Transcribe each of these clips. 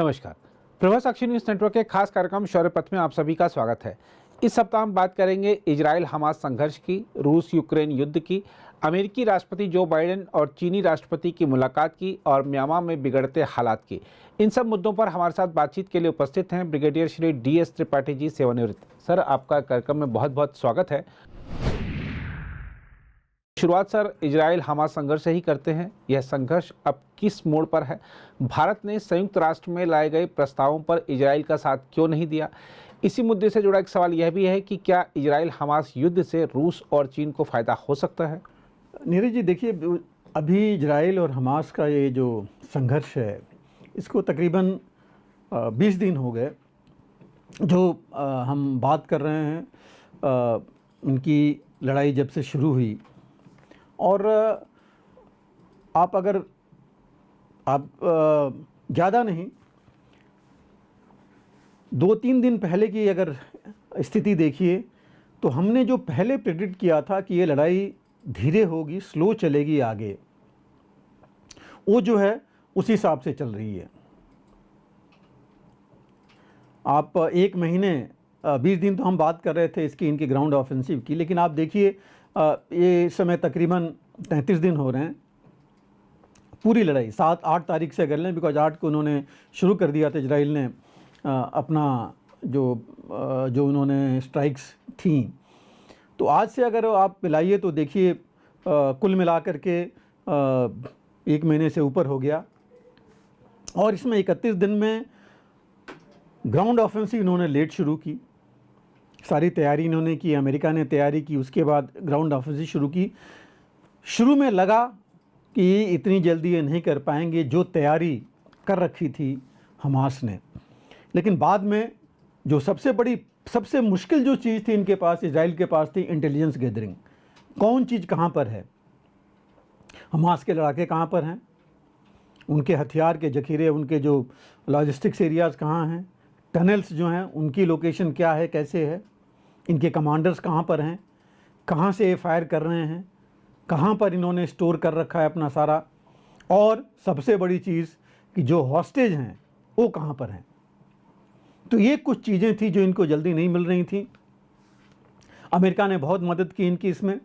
नमस्कार। प्रभा साक्षी news network के खास कार्यक्रम शौर्य पथ में आप सभी का स्वागत है। इस सप्ताह हम बात करेंगे इजराइल हमास संघर्ष की, रूस यूक्रेन युद्ध की, अमेरिकी राष्ट्रपति जो बाइडेन और चीनी राष्ट्रपति की मुलाकात की और म्यांमार में बिगड़ते हालात की। इन सब मुद्दों पर हमारे साथ बातचीत के लिए उपस्थित हैं ब्रिगेडियर श्री DS त्रिपाठी जी, सेवानिवृत्त। सर, आपका कार्यक्रम में बहुत बहुत स्वागत है। शुरुआत सर इजराइल हमास संघर्ष से ही करते हैं। यह संघर्ष अब किस मोड़ पर है? भारत ने संयुक्त राष्ट्र में लाए गए प्रस्तावों पर इजराइल का साथ क्यों नहीं दिया? इसी मुद्दे से जुड़ा एक सवाल यह भी है कि क्या इजराइल हमास युद्ध से रूस और चीन को फायदा हो सकता है? नीरज जी, देखिए, अभी इजराइल और हमास का ये जो संघर्ष है, इसको तकरीबन 20 दिन हो गए जो हम बात कर रहे हैं। इनकी लड़ाई जब से शुरू हुई, और आप ज़्यादा नहीं, 2-3 दिन पहले की अगर स्थिति देखिए तो हमने जो पहले प्रेडिक्ट किया था कि ये लड़ाई धीरे होगी, स्लो चलेगी आगे, वो जो है उसी हिसाब से चल रही है। आप 1 महीने 20 दिन तो हम बात कर रहे थे इनकी ग्राउंड ऑफेंसिव की, लेकिन आप देखिए ये समय तकरीबन 33 दिन हो रहे हैं पूरी लड़ाई। 7-8 तारीख से अगर लें, बिकॉज 8 को उन्होंने शुरू कर दिया था इजराइल ने अपना जो उन्होंने स्ट्राइक्स थी। तो आज से अगर आप मिलाइए तो देखिए कुल मिलाकर के 1 महीने से ऊपर हो गया, और इसमें 31 दिन में ग्राउंड ऑफेंसिव इन्होंने लेट शुरू की। सारी तैयारी इन्होंने की, अमेरिका ने तैयारी की, उसके बाद ग्राउंड ऑफेंसिव शुरू की। शुरू में लगा कि इतनी जल्दी ये नहीं कर पाएंगे जो तैयारी कर रखी थी हमास ने, लेकिन बाद में जो सबसे मुश्किल जो चीज़ थी इनके पास, इजराइल के पास थी, इंटेलिजेंस गैदरिंग। कौन चीज़ कहाँ पर है, हमास के लड़ाके कहाँ पर हैं, उनके हथियार के जखीरे, उनके जो लॉजिस्टिक्स एरियाज़ कहाँ हैं, टनल्स जो हैं उनकी लोकेशन क्या है, कैसे है, इनके कमांडर्स कहाँ पर हैं, कहाँ से ये फायर कर रहे हैं, कहाँ पर इन्होंने स्टोर कर रखा है अपना सारा, और सबसे बड़ी चीज़ कि जो हॉस्टेज हैं वो कहाँ पर हैं। तो ये कुछ चीज़ें थी जो इनको जल्दी नहीं मिल रही थी। अमेरिका ने बहुत मदद की इनकी इसमें।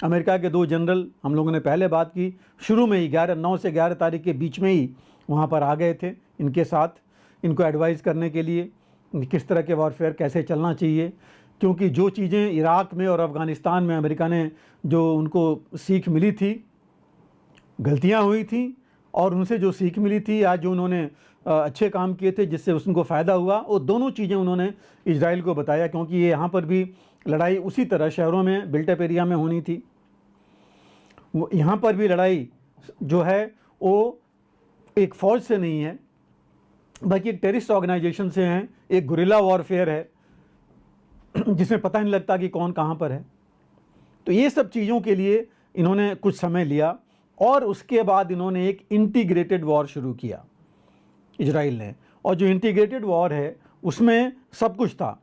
अमेरिका के 2 जनरल, हम लोगों ने पहले बात की, शुरू में ही 9 से 11 तारीख के बीच में ही वहाँ पर आ गए थे इनके साथ, इनको एडवाइस करने के लिए किस तरह के वॉरफेयर कैसे चलना चाहिए। क्योंकि जो चीज़ें इराक़ में और अफ़गानिस्तान में अमेरिका ने जो उनको सीख मिली थी, गलतियां हुई थी, और उनसे जो सीख मिली थी, आज जो उन्होंने अच्छे काम किए थे जिससे उनको फ़ायदा हुआ, वो दोनों चीज़ें उन्होंने इजराइल को बताया। क्योंकि ये यहाँ पर भी लड़ाई उसी तरह शहरों में, बिल्टअप एरिया में होनी थी। यहाँ पर भी लड़ाई जो है वो एक फ़ौज से नहीं है, बल्कि एक टेररिस्ट ऑर्गेनाइजेशन से है, एक गुरिल्ला वॉरफेयर है जिसमें पता नहीं लगता कि कौन कहाँ पर है। तो ये सब चीज़ों के लिए इन्होंने कुछ समय लिया, और उसके बाद इन्होंने एक इंटीग्रेटेड वॉर शुरू किया इजराइल ने। और जो इंटीग्रेटेड वॉर है उसमें सब कुछ था।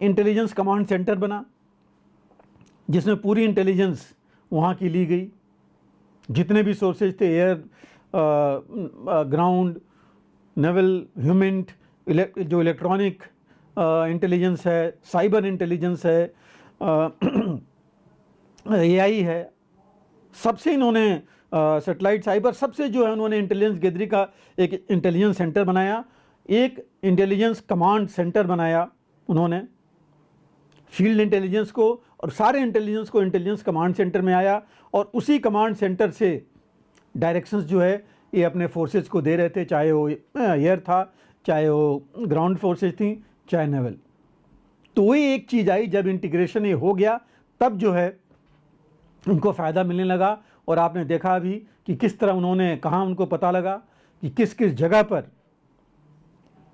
इंटेलिजेंस कमांड सेंटर बना जिसमें पूरी इंटेलिजेंस वहाँ की ली गई, जितने भी सोर्सेज थे, एयर, ग्राउंड, नेवल, ह्यूमन, जो इलेक्ट्रॉनिक इंटेलिजेंस है, साइबर इंटेलिजेंस है, AI है, सबसे इन्होंने सैटेलाइट, साइबर, सबसे जो है उन्होंने इंटेलिजेंस गैदरिंग का एक इंटेलिजेंस सेंटर बनाया, एक इंटेलिजेंस कमांड सेंटर बनाया उन्होंने। फील्ड इंटेलिजेंस को और सारे इंटेलिजेंस को इंटेलिजेंस कमांड सेंटर में आया, और उसी कमांड सेंटर से डायरेक्शंस जो है ये अपने फोर्सेस को दे रहे थे, चाहे वो एयर था, चाहे वो ग्राउंड फोर्सेस थी, चाहे नेवल। तो वही एक चीज़ आई, जब इंटीग्रेशन ये हो गया तब जो है उनको फ़ायदा मिलने लगा। और आपने देखा अभी कि किस तरह उन्होंने, कहाँ उनको पता लगा कि किस किस जगह पर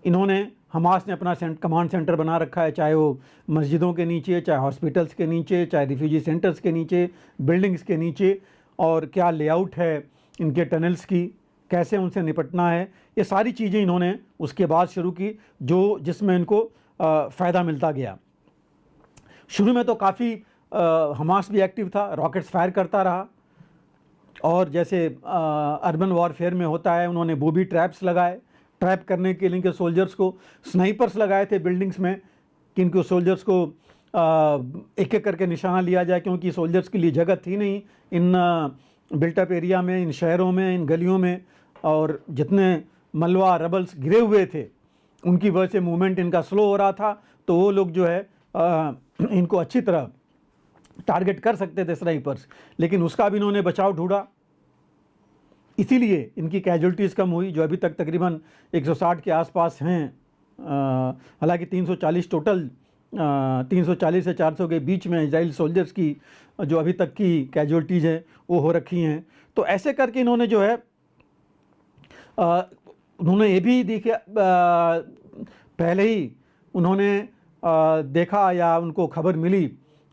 इन्होंने, हमास ने अपना कमांड सेंटर बना रखा है, चाहे वो मस्जिदों के नीचे, चाहे हॉस्पिटल्स के नीचे, चाहे रिफ्यूजी सेंटर्स के नीचे, बिल्डिंग्स के नीचे, और क्या लेआउट है इनके टनल्स की, कैसे उनसे निपटना है, ये सारी चीज़ें इन्होंने उसके बाद शुरू की, जिसमें इनको फ़ायदा मिलता गया। शुरू में तो काफ़ी हमास भी एक्टिव था, रॉकेट्स फायर करता रहा, और जैसे अर्बन वॉरफेयर में होता है, उन्होंने बूबी ट्रैप्स लगाए ट्रैप करने के लिए इनके सोल्जर्स को स्नाइपर्स लगाए थे बिल्डिंग्स में कि इनको सोल्जर्स को एक एक करके निशाना लिया जाए, क्योंकि सोल्जर्स के लिए जगह थी नहीं इन बिल्टअप एरिया में, इन शहरों में, इन गलियों में। और जितने मलबा रबल्स गिरे हुए थे उनकी वजह से मूवमेंट इनका स्लो हो रहा था, तो वो लोग जो है इनको अच्छी तरह टारगेट कर सकते थे स्नाइपर्स, लेकिन उसका भी इन्होंने बचाव ढूंढा। इसीलिए इनकी कैजुअल्टीज़ कम हुई, जो अभी तक तकरीबन 160 के आसपास हैं। हालांकि 340 टोटल 340 से 400 के बीच में इजराइल सोल्जर्स की जो अभी तक की कैजुअल्टीज़ हैं वो हो रखी हैं। तो ऐसे करके इन्होंने जो है उन्होंने ये भी देखे, पहले ही उन्होंने देखा या उनको खबर मिली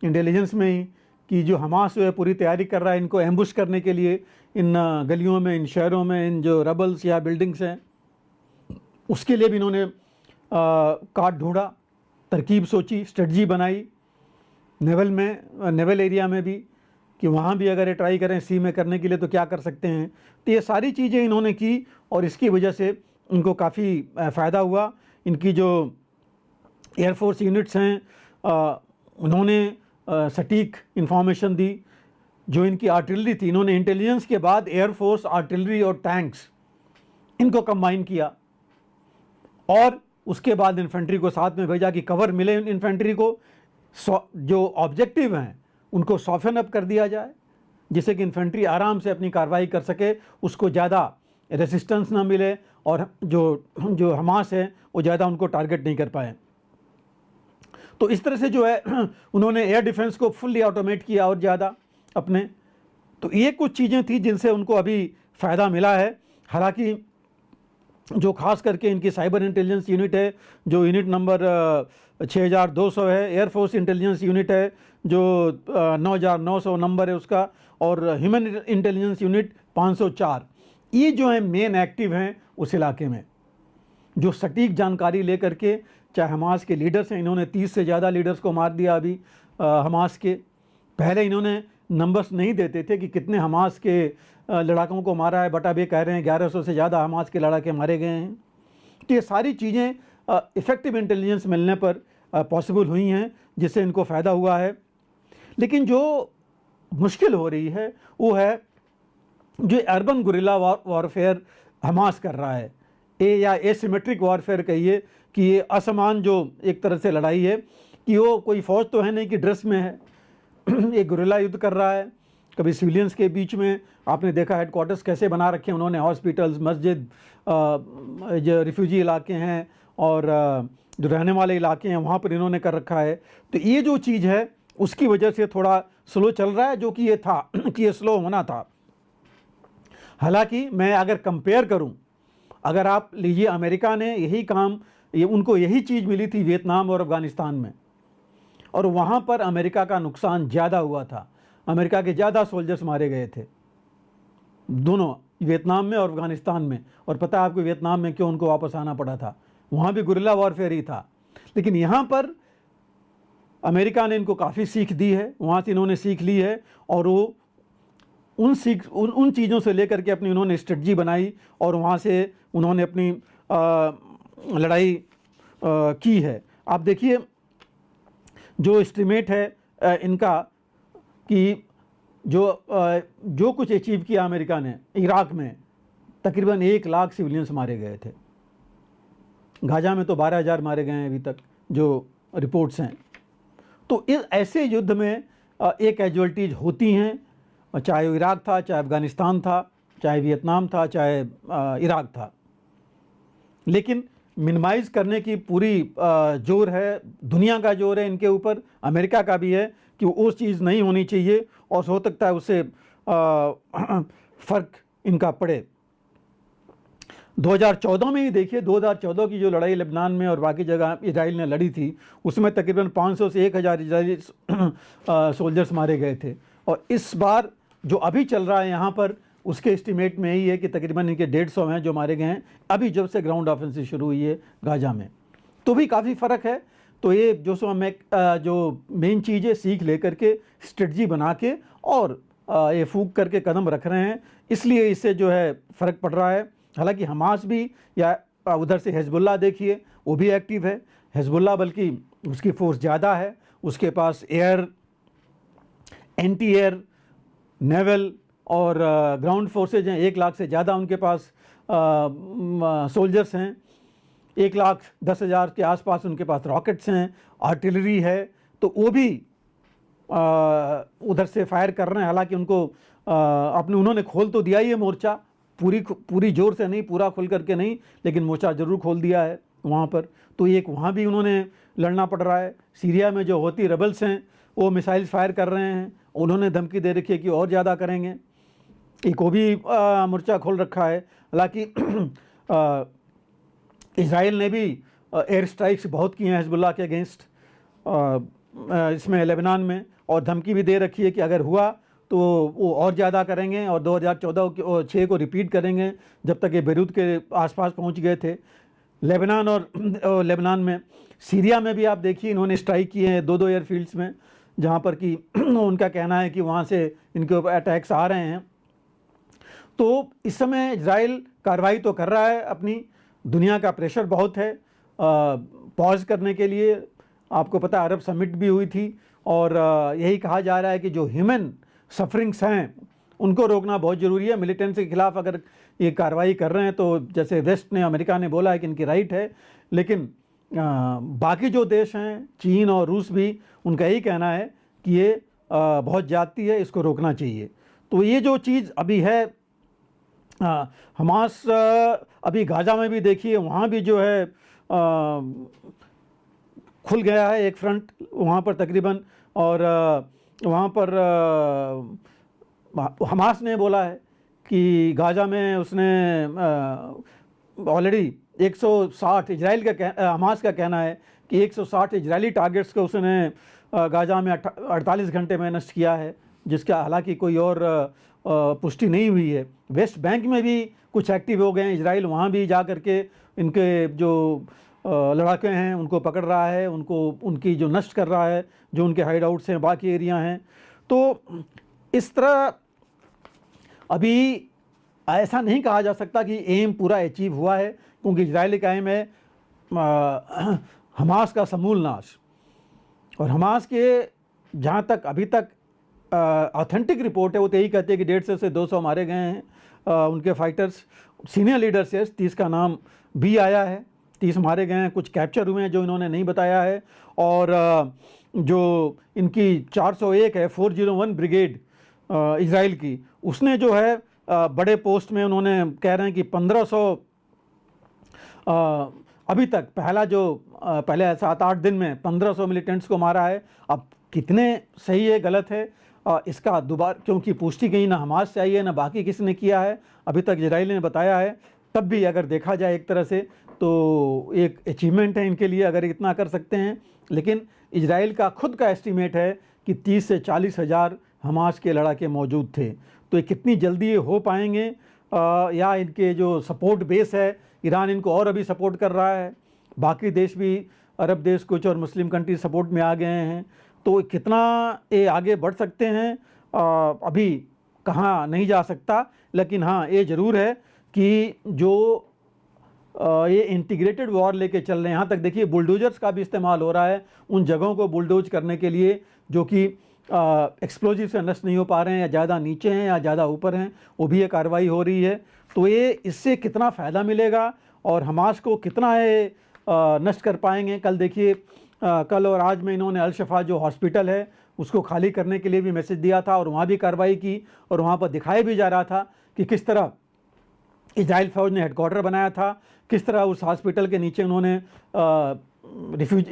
इंटेलिजेंस में ही कि जो हमास जो है पूरी तैयारी कर रहा है इनको एम्बुश करने के लिए इन गलियों में, इन शहरों में, इन जो रबल्स या बिल्डिंग्स हैं, उसके लिए भी इन्होंने काट ढूंढा, तरकीब सोची, स्ट्रेटजी बनाई। नेवल एरिया में भी कि वहाँ भी अगर ये ट्राई करें सी में करने के लिए तो क्या कर सकते हैं। तो ये सारी चीज़ें इन्होंने की और इसकी वजह से इनको काफ़ी फ़ायदा हुआ। इनकी जो एयरफोर्स यूनिट्स हैं उन्होंने सटीक इंफॉर्मेशन दी। जो इनकी आर्टिलरी थी, इन्होंने इंटेलिजेंस के बाद एयरफोर्स, आर्टिलरी और टैंक्स इनको कंबाइन किया और उसके बाद इन्फेंट्री को साथ में भेजा कि कवर मिले इन्फेंट्री को। जो ऑब्जेक्टिव हैं उनको सॉफ्टन अप कर दिया जाए जिससे कि इन्फेंट्री आराम से अपनी कार्रवाई कर सके, उसको ज़्यादा रेसिस्टेंस ना मिले और जो हमास है वो ज़्यादा उनको टारगेट नहीं कर पाए। तो इस तरह से जो है उन्होंने एयर डिफेंस को फुल्ली ऑटोमेट किया और ज़्यादा अपने। तो ये कुछ चीज़ें थी जिनसे उनको अभी फ़ायदा मिला है। हालांकि जो खास करके इनकी साइबर इंटेलिजेंस यूनिट है, जो यूनिट नंबर 6200 है, एयरफोर्स इंटेलिजेंस यूनिट है जो 9900 नंबर है उसका, और ह्यूमन इंटेलिजेंस यूनिट 504, ये जो है मेन एक्टिव हैं उस इलाके में, जो सटीक जानकारी लेकर के, चाहे हमास के लीडर्स हैं, इन्होंने 30 से ज़्यादा लीडर्स को मार दिया अभी हमास के। पहले इन्होंने नंबर्स नहीं देते थे कि कितने हमास के लड़ाकों को मारा है, बट अब ये कह रहे हैं 1100 से ज़्यादा हमास के लड़ाके मारे गए हैं। तो ये सारी चीज़ें इफ़ेक्टिव इंटेलिजेंस मिलने पर पॉसिबल हुई हैं, जिससे इनको फ़ायदा हुआ है। लेकिन जो मुश्किल हो रही है वो है जो अर्बन गुरिल्ला वॉरफेयर हमास कर रहा है, या एसिमेट्रिक वॉरफेयर कहिए कि ये असमान जो एक तरह से लड़ाई है कि वो कोई फ़ौज तो है नहीं कि ड्रेस में है एक गुरिल्ला युद्ध कर रहा है। कभी सिविलियंस के बीच में आपने देखा हेडक्वार्टर्स कैसे बना रखे हैं उन्होंने, हॉस्पिटल्स, मस्जिद, जो रिफ्यूजी इलाके हैं और जो रहने वाले इलाके हैं वहाँ पर इन्होंने कर रखा है। तो ये जो चीज़ है उसकी वजह से थोड़ा स्लो चल रहा है, जो कि ये था कि ये स्लो होना था। हालांकि मैं अगर कंपेयर करूं, अगर आप लीजिए अमेरिका ने यही काम, उनको यही चीज़ मिली थी वियतनाम और अफ़गानिस्तान में, और वहाँ पर अमेरिका का नुकसान ज़्यादा हुआ था। अमेरिका के ज़्यादा सोल्जर्स मारे गए थे दोनों, वियतनाम में और अफ़गानिस्तान में। और पता है आपको वियतनाम में क्यों उनको वापस आना पड़ा था? वहाँ भी गुरिल्ला वॉरफेयर ही था। लेकिन यहाँ पर अमेरिका ने इनको काफ़ी सीख दी है, वहाँ से इन्होंने सीख ली है और वो उन चीज़ों से लेकर के अपनी उन्होंने स्ट्रेटजी बनाई और वहाँ से उन्होंने अपनी लड़ाई की है। आप देखिए जो एस्टिमेट है इनका कि जो कुछ अचीव किया अमेरिका ने इराक में, तकरीबन 1 लाख सिविलियंस मारे गए थे। गाजा में तो 12,000 मारे गए हैं अभी तक जो रिपोर्ट्स हैं। तो इस ऐसे युद्ध में एक कैजुअल्टीज होती हैं, चाहे वो इराक था, चाहे अफ़गानिस्तान था, चाहे वियतनाम था, चाहे इराक था। लेकिन मिनिमाइज़ करने की पूरी जोर है, दुनिया का जोर है इनके ऊपर, अमेरिका का भी है कि वो चीज़ नहीं होनी चाहिए और हो सकता है उससे फ़र्क इनका पड़े। 2014 में ही देखिए, 2014 की जो लड़ाई लेबनान में और बाकी जगह इजराइल ने लड़ी थी, उसमें तकरीबन 500 से 1000 इजरायली सोल्जर्स मारे गए थे। और इस बार जो अभी चल रहा है यहाँ पर, उसके एस्टिमेट में यही है कि तकरीबन इनके 150 हैं जो मारे गए हैं अभी जब से ग्राउंड ऑफेंसिव शुरू हुई है गाजा में। तो भी काफ़ी फ़र्क है। तो ये जो मेन चीज़ है, सीख ले करके स्ट्रेटजी बना के और ये फूक करके कदम रख रहे हैं, इसलिए इससे जो है फ़र्क पड़ रहा है। हालांकि हमास भी या उधर से हिजबुल्लाह देखिए, वो भी एक्टिव है। हिजबुल्लाह बल्कि उसकी फोर्स ज़्यादा है, उसके पास एयर, एंटी एयर, नेवल और ग्राउंड फोर्सेज हैं। 1 लाख से ज़्यादा उनके पास सोल्जर्स हैं। 1,10,000 के आसपास उनके पास रॉकेट्स हैं, आर्टिलरी है। तो वो भी उधर से फायर कर रहे हैं। हालांकि उनको उन्होंने खोल तो दिया ही है मोर्चा, पूरी जोर से नहीं, पूरा खुल करके नहीं, लेकिन मोर्चा ज़रूर खोल दिया है वहाँ पर। तो एक वहाँ भी उन्होंने लड़ना पड़ रहा है। सीरिया में जो होती रेबल्स हैं वो मिसाइल फायर कर रहे हैं, उन्होंने धमकी दे रखी है कि और ज़्यादा करेंगे। एक वो भी मोर्चा खोल रखा है। हालांकि इज़राइल ने भी एयर स्ट्राइक्स बहुत की हैं हिजबुल्लाह के अगेंस्ट इसमें लेबनान में, और धमकी भी दे रखी है कि अगर हुआ तो वो और ज़्यादा करेंगे और 2014-6 को रिपीट करेंगे, जब तक ये बेरूत के आसपास पहुंच गए थे लेबनान। और लेबनान में, सीरिया में भी आप देखिए इन्होंने स्ट्राइक किए हैं 2-2 एयरफील्ड्स में, जहां पर कि उनका कहना है कि वहां से इनके ऊपर अटैक्स आ रहे हैं। तो इस समय इजराइल कार्रवाई तो कर रहा है अपनी, दुनिया का प्रेशर बहुत है पॉज करने के लिए। आपको पता है अरब समिट भी हुई थी, और यही कहा जा रहा है कि जो ह्यूमन सफरिंग्स हैं उनको रोकना बहुत ज़रूरी है। मिलिटेंट्स के खिलाफ अगर ये कार्रवाई कर रहे हैं तो जैसे वेस्ट ने, अमेरिका ने बोला है कि इनकी राइट है, लेकिन बाकी जो देश हैं, चीन और रूस भी, उनका यही कहना है कि ये बहुत ज़्यादती है, इसको रोकना चाहिए। तो ये जो चीज़ अभी है, हमास अभी गाज़ा में भी देखिए, वहाँ भी जो है खुल गया है एक फ्रंट वहाँ पर तकरीबन, और वहाँ पर हमास ने बोला है कि गाज़ा में उसने ऑलरेडी 160 इजराइल का हमास का कहना है कि 160 इजरायली टारगेट्स को उसने गाज़ा में 48 घंटे में नष्ट किया है, जिसका हालांकि कोई और पुष्टि नहीं हुई है। वेस्ट बैंक में भी कुछ एक्टिव हो गए हैं इजराइल, वहाँ भी जा कर के इनके जो लड़ाके हैं उनको पकड़ रहा है, उनकी जो नष्ट कर रहा है, जो उनके हाइड आउट्स हैं, बाकी एरिया हैं। तो इस तरह अभी ऐसा नहीं कहा जा सकता कि एम पूरा अचीव हुआ है, क्योंकि इजराइल का एम है हमास का समूल नाश। और हमास के जहाँ तक अभी तक ऑथेंटिक रिपोर्ट है, वो तो यही कहते हैं कि 150 से 200 मारे गए हैं उनके फाइटर्स, सीनियर लीडर से 30 का नाम भी आया है, 30 मारे गए हैं, कुछ कैप्चर हुए हैं जो इन्होंने नहीं बताया है। और जो इनकी 401 है 401 ब्रिगेड इजराइल की, उसने जो है बड़े पोस्ट में उन्होंने कह रहे हैं कि 1500 अभी तक पहले 7-8 दिन में 1500 मिलिटेंट्स को मारा है। अब कितने सही है गलत है इसका दोबारा, क्योंकि पुष्टि कहीं ना हमास से आई है ना बाकी किसी ने किया है, अभी तक इजराइल ने बताया है। तब भी अगर देखा जाए एक तरह से तो एक अचीवमेंट है इनके लिए अगर इतना कर सकते हैं। लेकिन इजराइल का खुद का एस्टीमेट है कि 30 से 40 हज़ार हमास के लड़ाके मौजूद थे। तो ये कितनी जल्दी ये हो पाएंगे, या इनके जो सपोर्ट बेस है, ईरान इनको और अभी सपोर्ट कर रहा है, बाकी देश भी, अरब देश कुछ और मुस्लिम कंट्री सपोर्ट में आ गए हैं। तो कितना ये आगे बढ़ सकते हैं अभी कहाँ नहीं जा सकता। लेकिन हाँ, ये ज़रूर है कि जो ये इंटीग्रेटेड वॉर लेके चल रहे हैं, यहाँ तक देखिए बुलडोजर्स का भी इस्तेमाल हो रहा है उन जगहों को बुलडोज करने के लिए जो कि एक्सप्लोजिव से नष्ट नहीं हो पा रहे हैं, या ज़्यादा नीचे हैं या ज़्यादा ऊपर हैं, वो भी ये कार्रवाई हो रही है। तो ये इससे कितना फ़ायदा मिलेगा और हमास को कितना ये नष्ट कर पाएंगे। कल देखिए, कल और आज में इन्होंने अल शफा जो हॉस्पिटल है उसको खाली करने के लिए भी मैसेज दिया था, और वहाँ भी कार्रवाई की, और वहाँ पर दिखाया भी जा रहा था कि किस तरह इजराइल फ़ौज ने हेडक्वार्टर बनाया था, किस तरह उस हॉस्पिटल के नीचे उन्होंने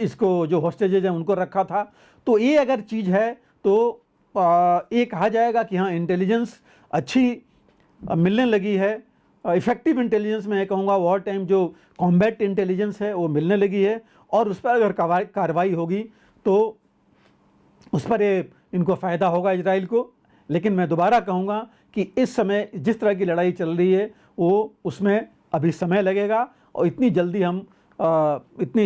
इसको जो हॉस्टेजेज हैं उनको रखा था। तो ये अगर चीज़ है तो ये कहा जाएगा कि हाँ, इंटेलिजेंस अच्छी मिलने लगी है। इफ़ेक्टिव इंटेलिजेंस मैं कहूँगा वॉर टाइम जो कॉम्बैट इंटेलिजेंस है वो मिलने लगी है, और उस पर अगर कार्रवाई होगी तो उस पर इनको फ़ायदा होगा इजराइल को। लेकिन मैं दोबारा कहूँगा कि इस समय जिस तरह की लड़ाई चल रही है वो उसमें अभी समय लगेगा, और इतनी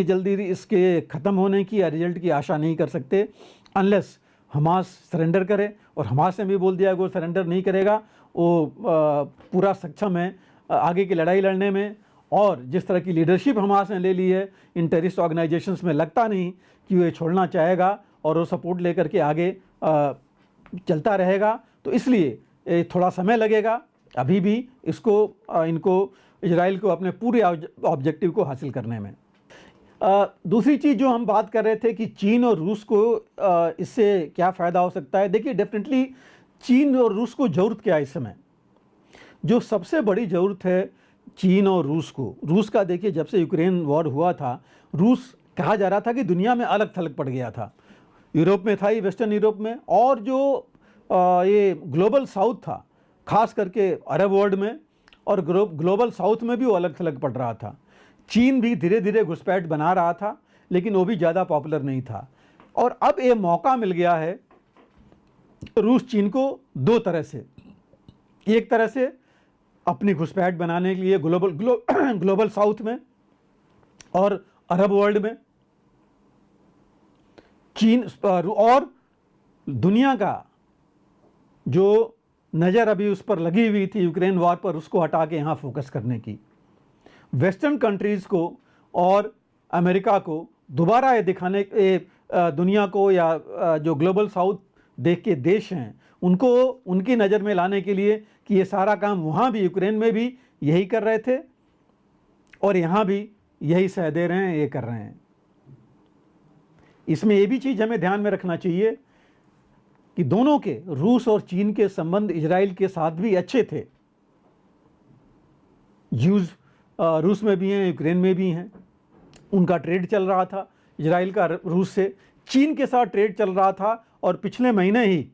जल्दी इसके ख़त्म होने की या रिजल्ट की आशा नहीं कर सकते अनलेस हमास सरेंडर करे। और हमास ने भी बोल दिया कि वो सरेंडर नहीं करेगा, वो पूरा सक्षम है आगे की लड़ाई लड़ने में। और जिस तरह की लीडरशिप हमास ने ले ली है इन टेररिस्ट ऑर्गेनाइजेशंस में, लगता नहीं कि वो ये छोड़ना चाहेगा और वो सपोर्ट लेकर के आगे चलता रहेगा। तो इसलिए थोड़ा समय लगेगा अभी भी इनको इजराइल को अपने पूरे ऑब्जेक्टिव को हासिल करने में। दूसरी चीज़ जो हम बात कर रहे थे कि चीन और रूस को इससे क्या फ़ायदा हो सकता है। देखिए, डेफिनेटली चीन और रूस को ज़रूरत क्या है इस समय? जो सबसे बड़ी ज़रूरत है चीन और रूस को, रूस का देखिए, जब से यूक्रेन वॉर हुआ था, रूस कहा जा रहा था कि दुनिया में अलग थलग पड़ गया था। यूरोप में था, ये वेस्टर्न यूरोप में, और जो ये ग्लोबल साउथ था, खास करके अरब वर्ल्ड में और ग्लोबल साउथ में भी वो अलग थलग पड़ रहा था। चीन भी धीरे धीरे घुसपैठ बना रहा था, लेकिन वो भी ज़्यादा पॉपुलर नहीं था। और अब ये मौका मिल गया है रूस चीन को दो तरह से, एक तरह से अपनी घुसपैठ बनाने के लिए ग्लोबल साउथ में और अरब वर्ल्ड में, चीन और दुनिया का जो नज़र अभी उस पर लगी हुई थी यूक्रेन वॉर पर, उसको हटा के यहाँ फोकस करने की, वेस्टर्न कंट्रीज़ को और अमेरिका को दोबारा ये दिखाने, दुनिया को या जो ग्लोबल साउथ देख के देश हैं उनको उनकी नज़र में लाने के लिए कि ये सारा काम वहाँ भी यूक्रेन में भी यही कर रहे थे और यहाँ भी यही सह दे रहे हैं, ये कर रहे हैं। इसमें ये भी चीज़ हमें ध्यान में रखना चाहिए कि दोनों के, रूस और चीन के संबंध इजराइल के साथ भी अच्छे थे। ज्यूज़ रूस में भी हैं, यूक्रेन में भी हैं, उनका ट्रेड चल रहा था इजराइल का रूस से, चीन के साथ ट्रेड चल रहा था। और पिछले महीने ही,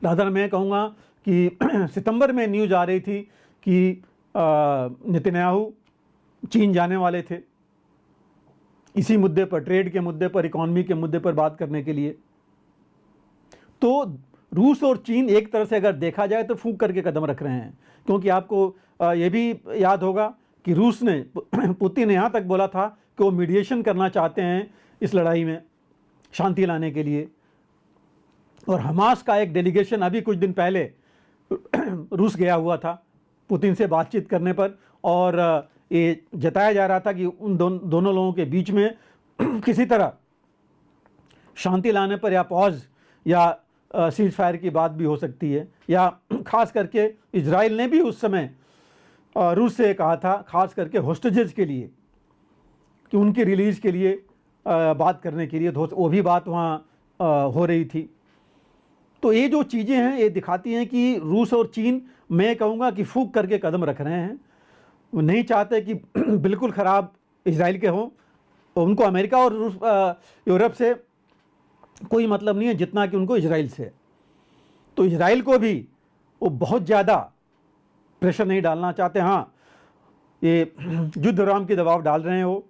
रादर मैं कहूँगा कि सितंबर में न्यूज़ आ रही थी कि नेतन्याहू चीन जाने वाले थे इसी मुद्दे पर, ट्रेड के मुद्दे पर, इकॉनमी के मुद्दे पर बात करने के लिए। तो रूस और चीन एक तरह से अगर देखा जाए तो फूंक करके कदम रख रहे हैं, क्योंकि आपको ये भी याद होगा कि रूस ने, पुतिन ने यहाँ तक बोला था कि वो मीडिएशन करना चाहते हैं इस लड़ाई में, शांति लाने के लिए। और हमास का एक डेलीगेशन अभी कुछ दिन पहले रूस गया हुआ था पुतिन से बातचीत करने पर, और ये जताया जा रहा था कि उन दोनों लोगों के बीच में किसी तरह शांति लाने पर या पॉज या सीज फायर की बात भी हो सकती है। या खास करके इजराइल ने भी उस समय रूस से कहा था, खास करके होस्टेजेस के लिए, कि उनके रिलीज़ के लिए बात करने के लिए, तो वो भी बात वहाँ हो रही थी। तो ये जो चीज़ें हैं ये दिखाती हैं कि रूस और चीन, मैं कहूँगा कि फूंक करके कदम रख रहे हैं। वो नहीं चाहते कि बिल्कुल ख़राब इजराइल के हों। उनको अमेरिका और यूरोप से कोई मतलब नहीं है जितना कि उनको इजराइल से। तो इजराइल को भी वो बहुत ज़्यादा प्रेशर नहीं डालना चाहते। हाँ, ये युद्ध विराम की दबाव डाल रहे हैं वो,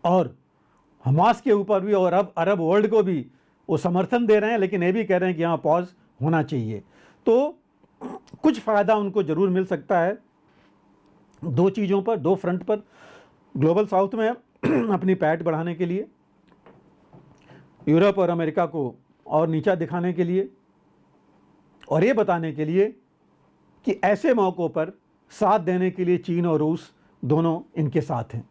और हमास के ऊपर भी और अरब वर्ल्ड को भी वो समर्थन दे रहे हैं, लेकिन ये भी कह रहे हैं कि यहाँ पॉज होना चाहिए। तो कुछ फ़ायदा उनको ज़रूर मिल सकता है दो चीज़ों पर, दो फ्रंट पर, ग्लोबल साउथ में अपनी पैठ बढ़ाने के लिए, यूरोप और अमेरिका को और नीचा दिखाने के लिए, और ये बताने के लिए कि ऐसे मौक़ों पर साथ देने के लिए चीन और रूस दोनों इनके साथ हैं।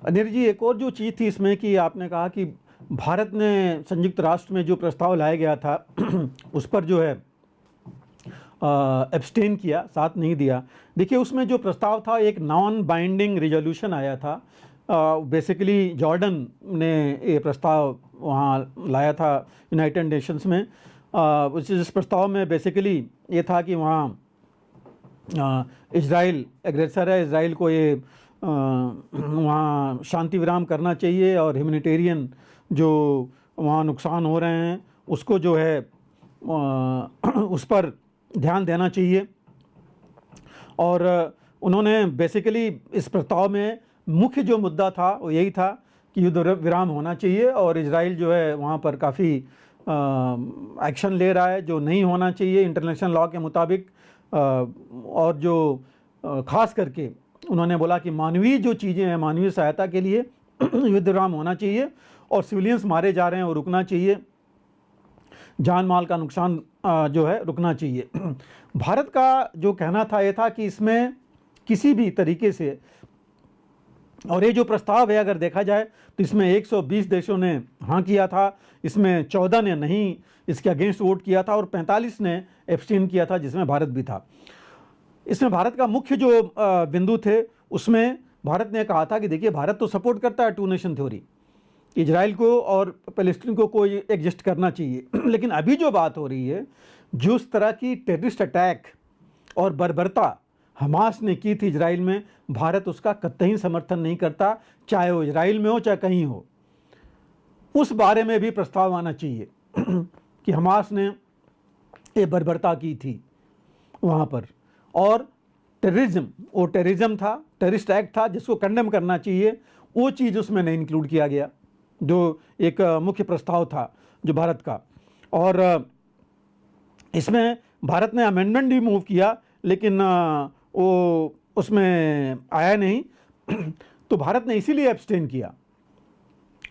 अनिल जी, एक और जो चीज़ थी इसमें कि आपने कहा कि भारत ने संयुक्त राष्ट्र में जो प्रस्ताव लाया गया था उस पर जो है एब्सटेन किया, साथ नहीं दिया। देखिए, उसमें जो प्रस्ताव था एक नॉन बाइंडिंग रिजोल्यूशन आया था। बेसिकली जॉर्डन ने ये प्रस्ताव वहाँ लाया था यूनाइटेड नेशंस में। इस प्रस्ताव में बेसिकली ये था कि वहाँ इजराइल एग्रेसर है, इजराइल को ये वहाँ शांति विराम करना चाहिए, और ह्यूमैनिटेरियन जो वहाँ नुकसान हो रहे हैं उसको जो है उस पर ध्यान देना चाहिए। और उन्होंने बेसिकली इस प्रस्ताव में मुख्य जो मुद्दा था वो यही था कि युद्ध विराम होना चाहिए, और इजराइल जो है वहाँ पर काफ़ी एक्शन ले रहा है जो नहीं होना चाहिए इंटरनेशनल लॉ के मुताबिक। और जो ख़ास करके उन्होंने बोला कि मानवीय जो चीज़ें हैं, मानवीय सहायता के लिए युद्ध विराम होना चाहिए, और सिविलियंस मारे जा रहे हैं वो रुकना चाहिए, जान माल का नुकसान जो है रुकना चाहिए। भारत का जो कहना था ये था कि इसमें किसी भी तरीके से। और ये जो प्रस्ताव है अगर देखा जाए तो इसमें 120 देशों ने हाँ किया था, इसमें 14 ने नहीं इसके अगेंस्ट वोट किया था और 45 ने एब्सटेन किया था, जिसमें भारत भी था। इसमें भारत का मुख्य जो बिंदु थे उसमें भारत ने कहा था कि देखिए भारत तो सपोर्ट करता है 2 नेशन थ्योरी, इजराइल को और पैलेस्टीन को कोई एग्जिस्ट करना चाहिए। लेकिन अभी जो बात हो रही है, जिस तरह की टेररिस्ट अटैक और बर्बरता हमास ने की थी इजराइल में, भारत उसका कतई समर्थन नहीं करता, चाहे वो इजराइल में हो चाहे कहीं हो। उस बारे में भी प्रस्ताव आना चाहिए कि हमास ने ये बर्बरता की थी वहाँ पर, और वो टेररिज्म था, टेररिस्ट एक्ट था जिसको कंडेम करना चाहिए, वो चीज़ उसमें नहीं इंक्लूड किया गया जो एक मुख्य प्रस्ताव था जो भारत का। और इसमें भारत ने अमेंडमेंट भी मूव किया, लेकिन वो उसमें आया नहीं तो भारत ने इसीलिए एब्सटेन किया।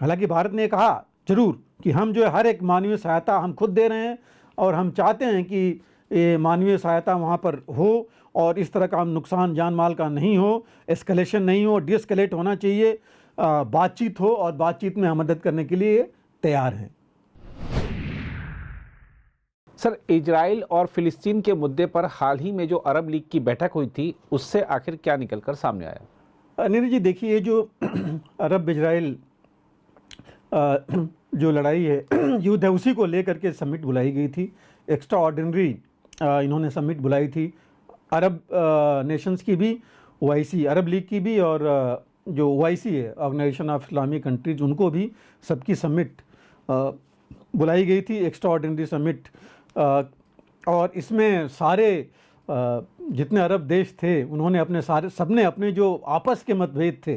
हालांकि भारत ने कहा जरूर कि हम जो है हर एक मानवीय सहायता हम खुद दे रहे हैं और हम चाहते हैं कि ये मानवीय सहायता वहाँ पर हो और इस तरह का नुकसान जान माल का नहीं हो, एस्केलेशन नहीं हो, डिएस्केलेट होना चाहिए, बातचीत हो, और बातचीत में हम मदद करने के लिए तैयार हैं। सर, इजराइल और फिलिस्तीन के मुद्दे पर हाल ही में जो अरब लीग की बैठक हुई थी, उससे आखिर क्या निकलकर सामने आया? नीरज जी, देखिए ये जो अरब इजराइल जो लड़ाई है युद्ध है, उसी को लेकर के समिट बुलाई गई थी। एक्स्ट्रा ऑर्डिनरी इन्होंने समिट बुलाई थी, अरब नेशंस की भी, ओआईसी अरब लीग की भी, और जो ओआईसी है ऑर्गेनाइजेशन ऑफ इस्लामिक कंट्रीज, उनको भी सबकी समिट बुलाई गई थी, एक्स्ट्रा ऑर्डिनरी समिट। और इसमें सारे जितने अरब देश थे उन्होंने सबने अपने जो आपस के मतभेद थे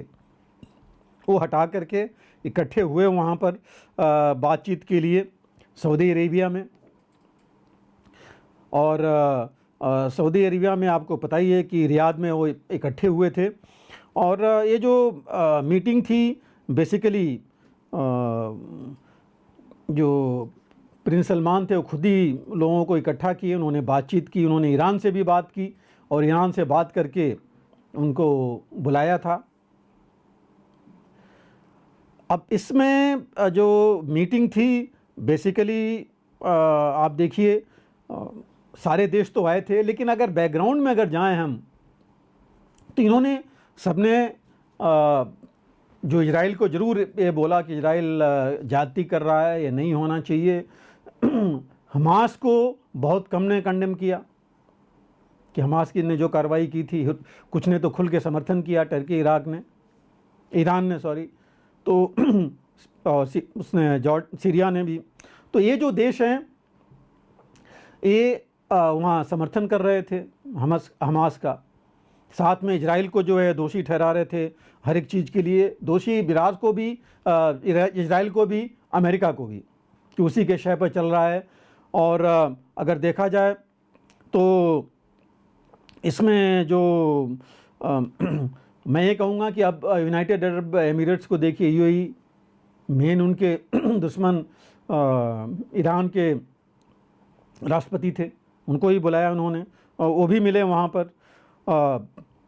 वो हटा करके इकट्ठे हुए वहाँ पर बातचीत के लिए सऊदी अरेबिया में। और सऊदी अरेबिया में आपको पता ही है कि रियाद में वो इकट्ठे हुए थे। और ये जो मीटिंग थी बेसिकली जो प्रिंस सलमान थे वो खुद ही लोगों को इकट्ठा किए, उन्होंने बातचीत की, उन्होंने ईरान से भी बात की और ईरान से बात करके उनको बुलाया था। अब इसमें जो मीटिंग थी बेसिकली आप देखिए सारे देश तो आए थे, लेकिन अगर बैकग्राउंड में अगर जाएं हम तो इन्होंने सबने जो इजराइल को ज़रूर ये बोला कि इजराइल ज्यादती कर रहा है, ये नहीं होना चाहिए। हमास को बहुत कम ने कंडेम किया कि हमास की ने जो कार्रवाई की थी, कुछ ने तो खुल के समर्थन किया, टर्की ईरान ने सॉरी, तो उसने सीरिया ने भी। तो ये जो देश हैं ये वहाँ समर्थन कर रहे थे हमास का, साथ में इजराइल को जो है दोषी ठहरा रहे थे हर एक चीज़ के लिए, दोषी बिराज को भी, इजराइल को भी, अमेरिका को भी, कि उसी के शय पर चल रहा है। और अगर देखा जाए तो इसमें जो मैं ये कहूँगा कि अब यूनाइटेड अरब एमिरेट्स को देखिए, यूएई मेन उनके दुश्मन ईरान के राष्ट्रपति थे, उनको ही बुलाया उन्होंने, और वो भी मिले वहाँ पर।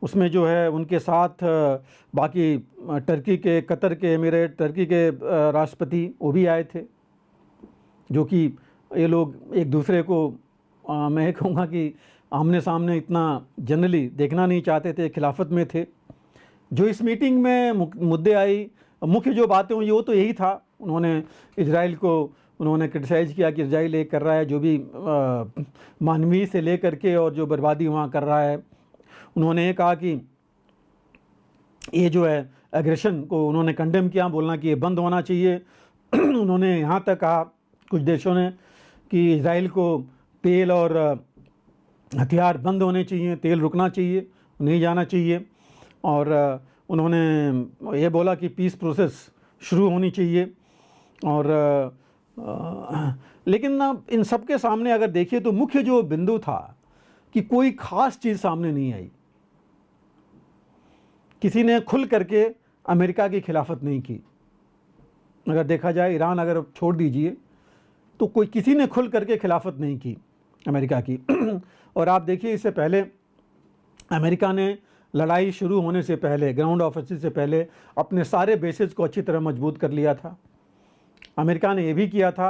उसमें जो है उनके साथ बाकी टर्की के, कतर के एमिरेट, टर्की के राष्ट्रपति वो भी आए थे, जो कि ये लोग एक दूसरे को मैं ये कहूँगा कि आमने सामने इतना जनरली देखना नहीं चाहते थे, खिलाफत में थे। जो इस मीटिंग में मुद्दे आई, मुख्य जो बातें हुई वो तो यही था, उन्होंने इजराइल को उन्होंने क्रिटिसाइज़ किया कि इजराइल ये कर रहा है जो भी मानवीय से ले करके और जो बर्बादी वहाँ कर रहा है। उन्होंने ये कहा कि ये जो है एग्रेशन को उन्होंने कंडेम किया, बोलना कि ये बंद होना चाहिए। उन्होंने यहाँ तक कहा कुछ देशों ने कि इजराइल को तेल और हथियार बंद होने चाहिए, तेल रुकना चाहिए, नहीं जाना चाहिए। और उन्होंने ये बोला कि पीस प्रोसेस शुरू होनी चाहिए। और लेकिन ना इन सब के सामने अगर देखिए तो मुख्य जो बिंदु था कि कोई ख़ास चीज़ सामने नहीं आई, किसी ने खुल करके अमेरिका की खिलाफत नहीं की। अगर देखा जाए ईरान अगर छोड़ दीजिए तो कोई किसी ने खुल करके खिलाफत नहीं की अमेरिका की। और आप देखिए इससे पहले अमेरिका ने लड़ाई शुरू होने से पहले, ग्राउंड ऑफेंसिव से पहले अपने सारे बेसेस को अच्छी तरह मजबूत कर लिया था। अमेरिका ने ये भी किया था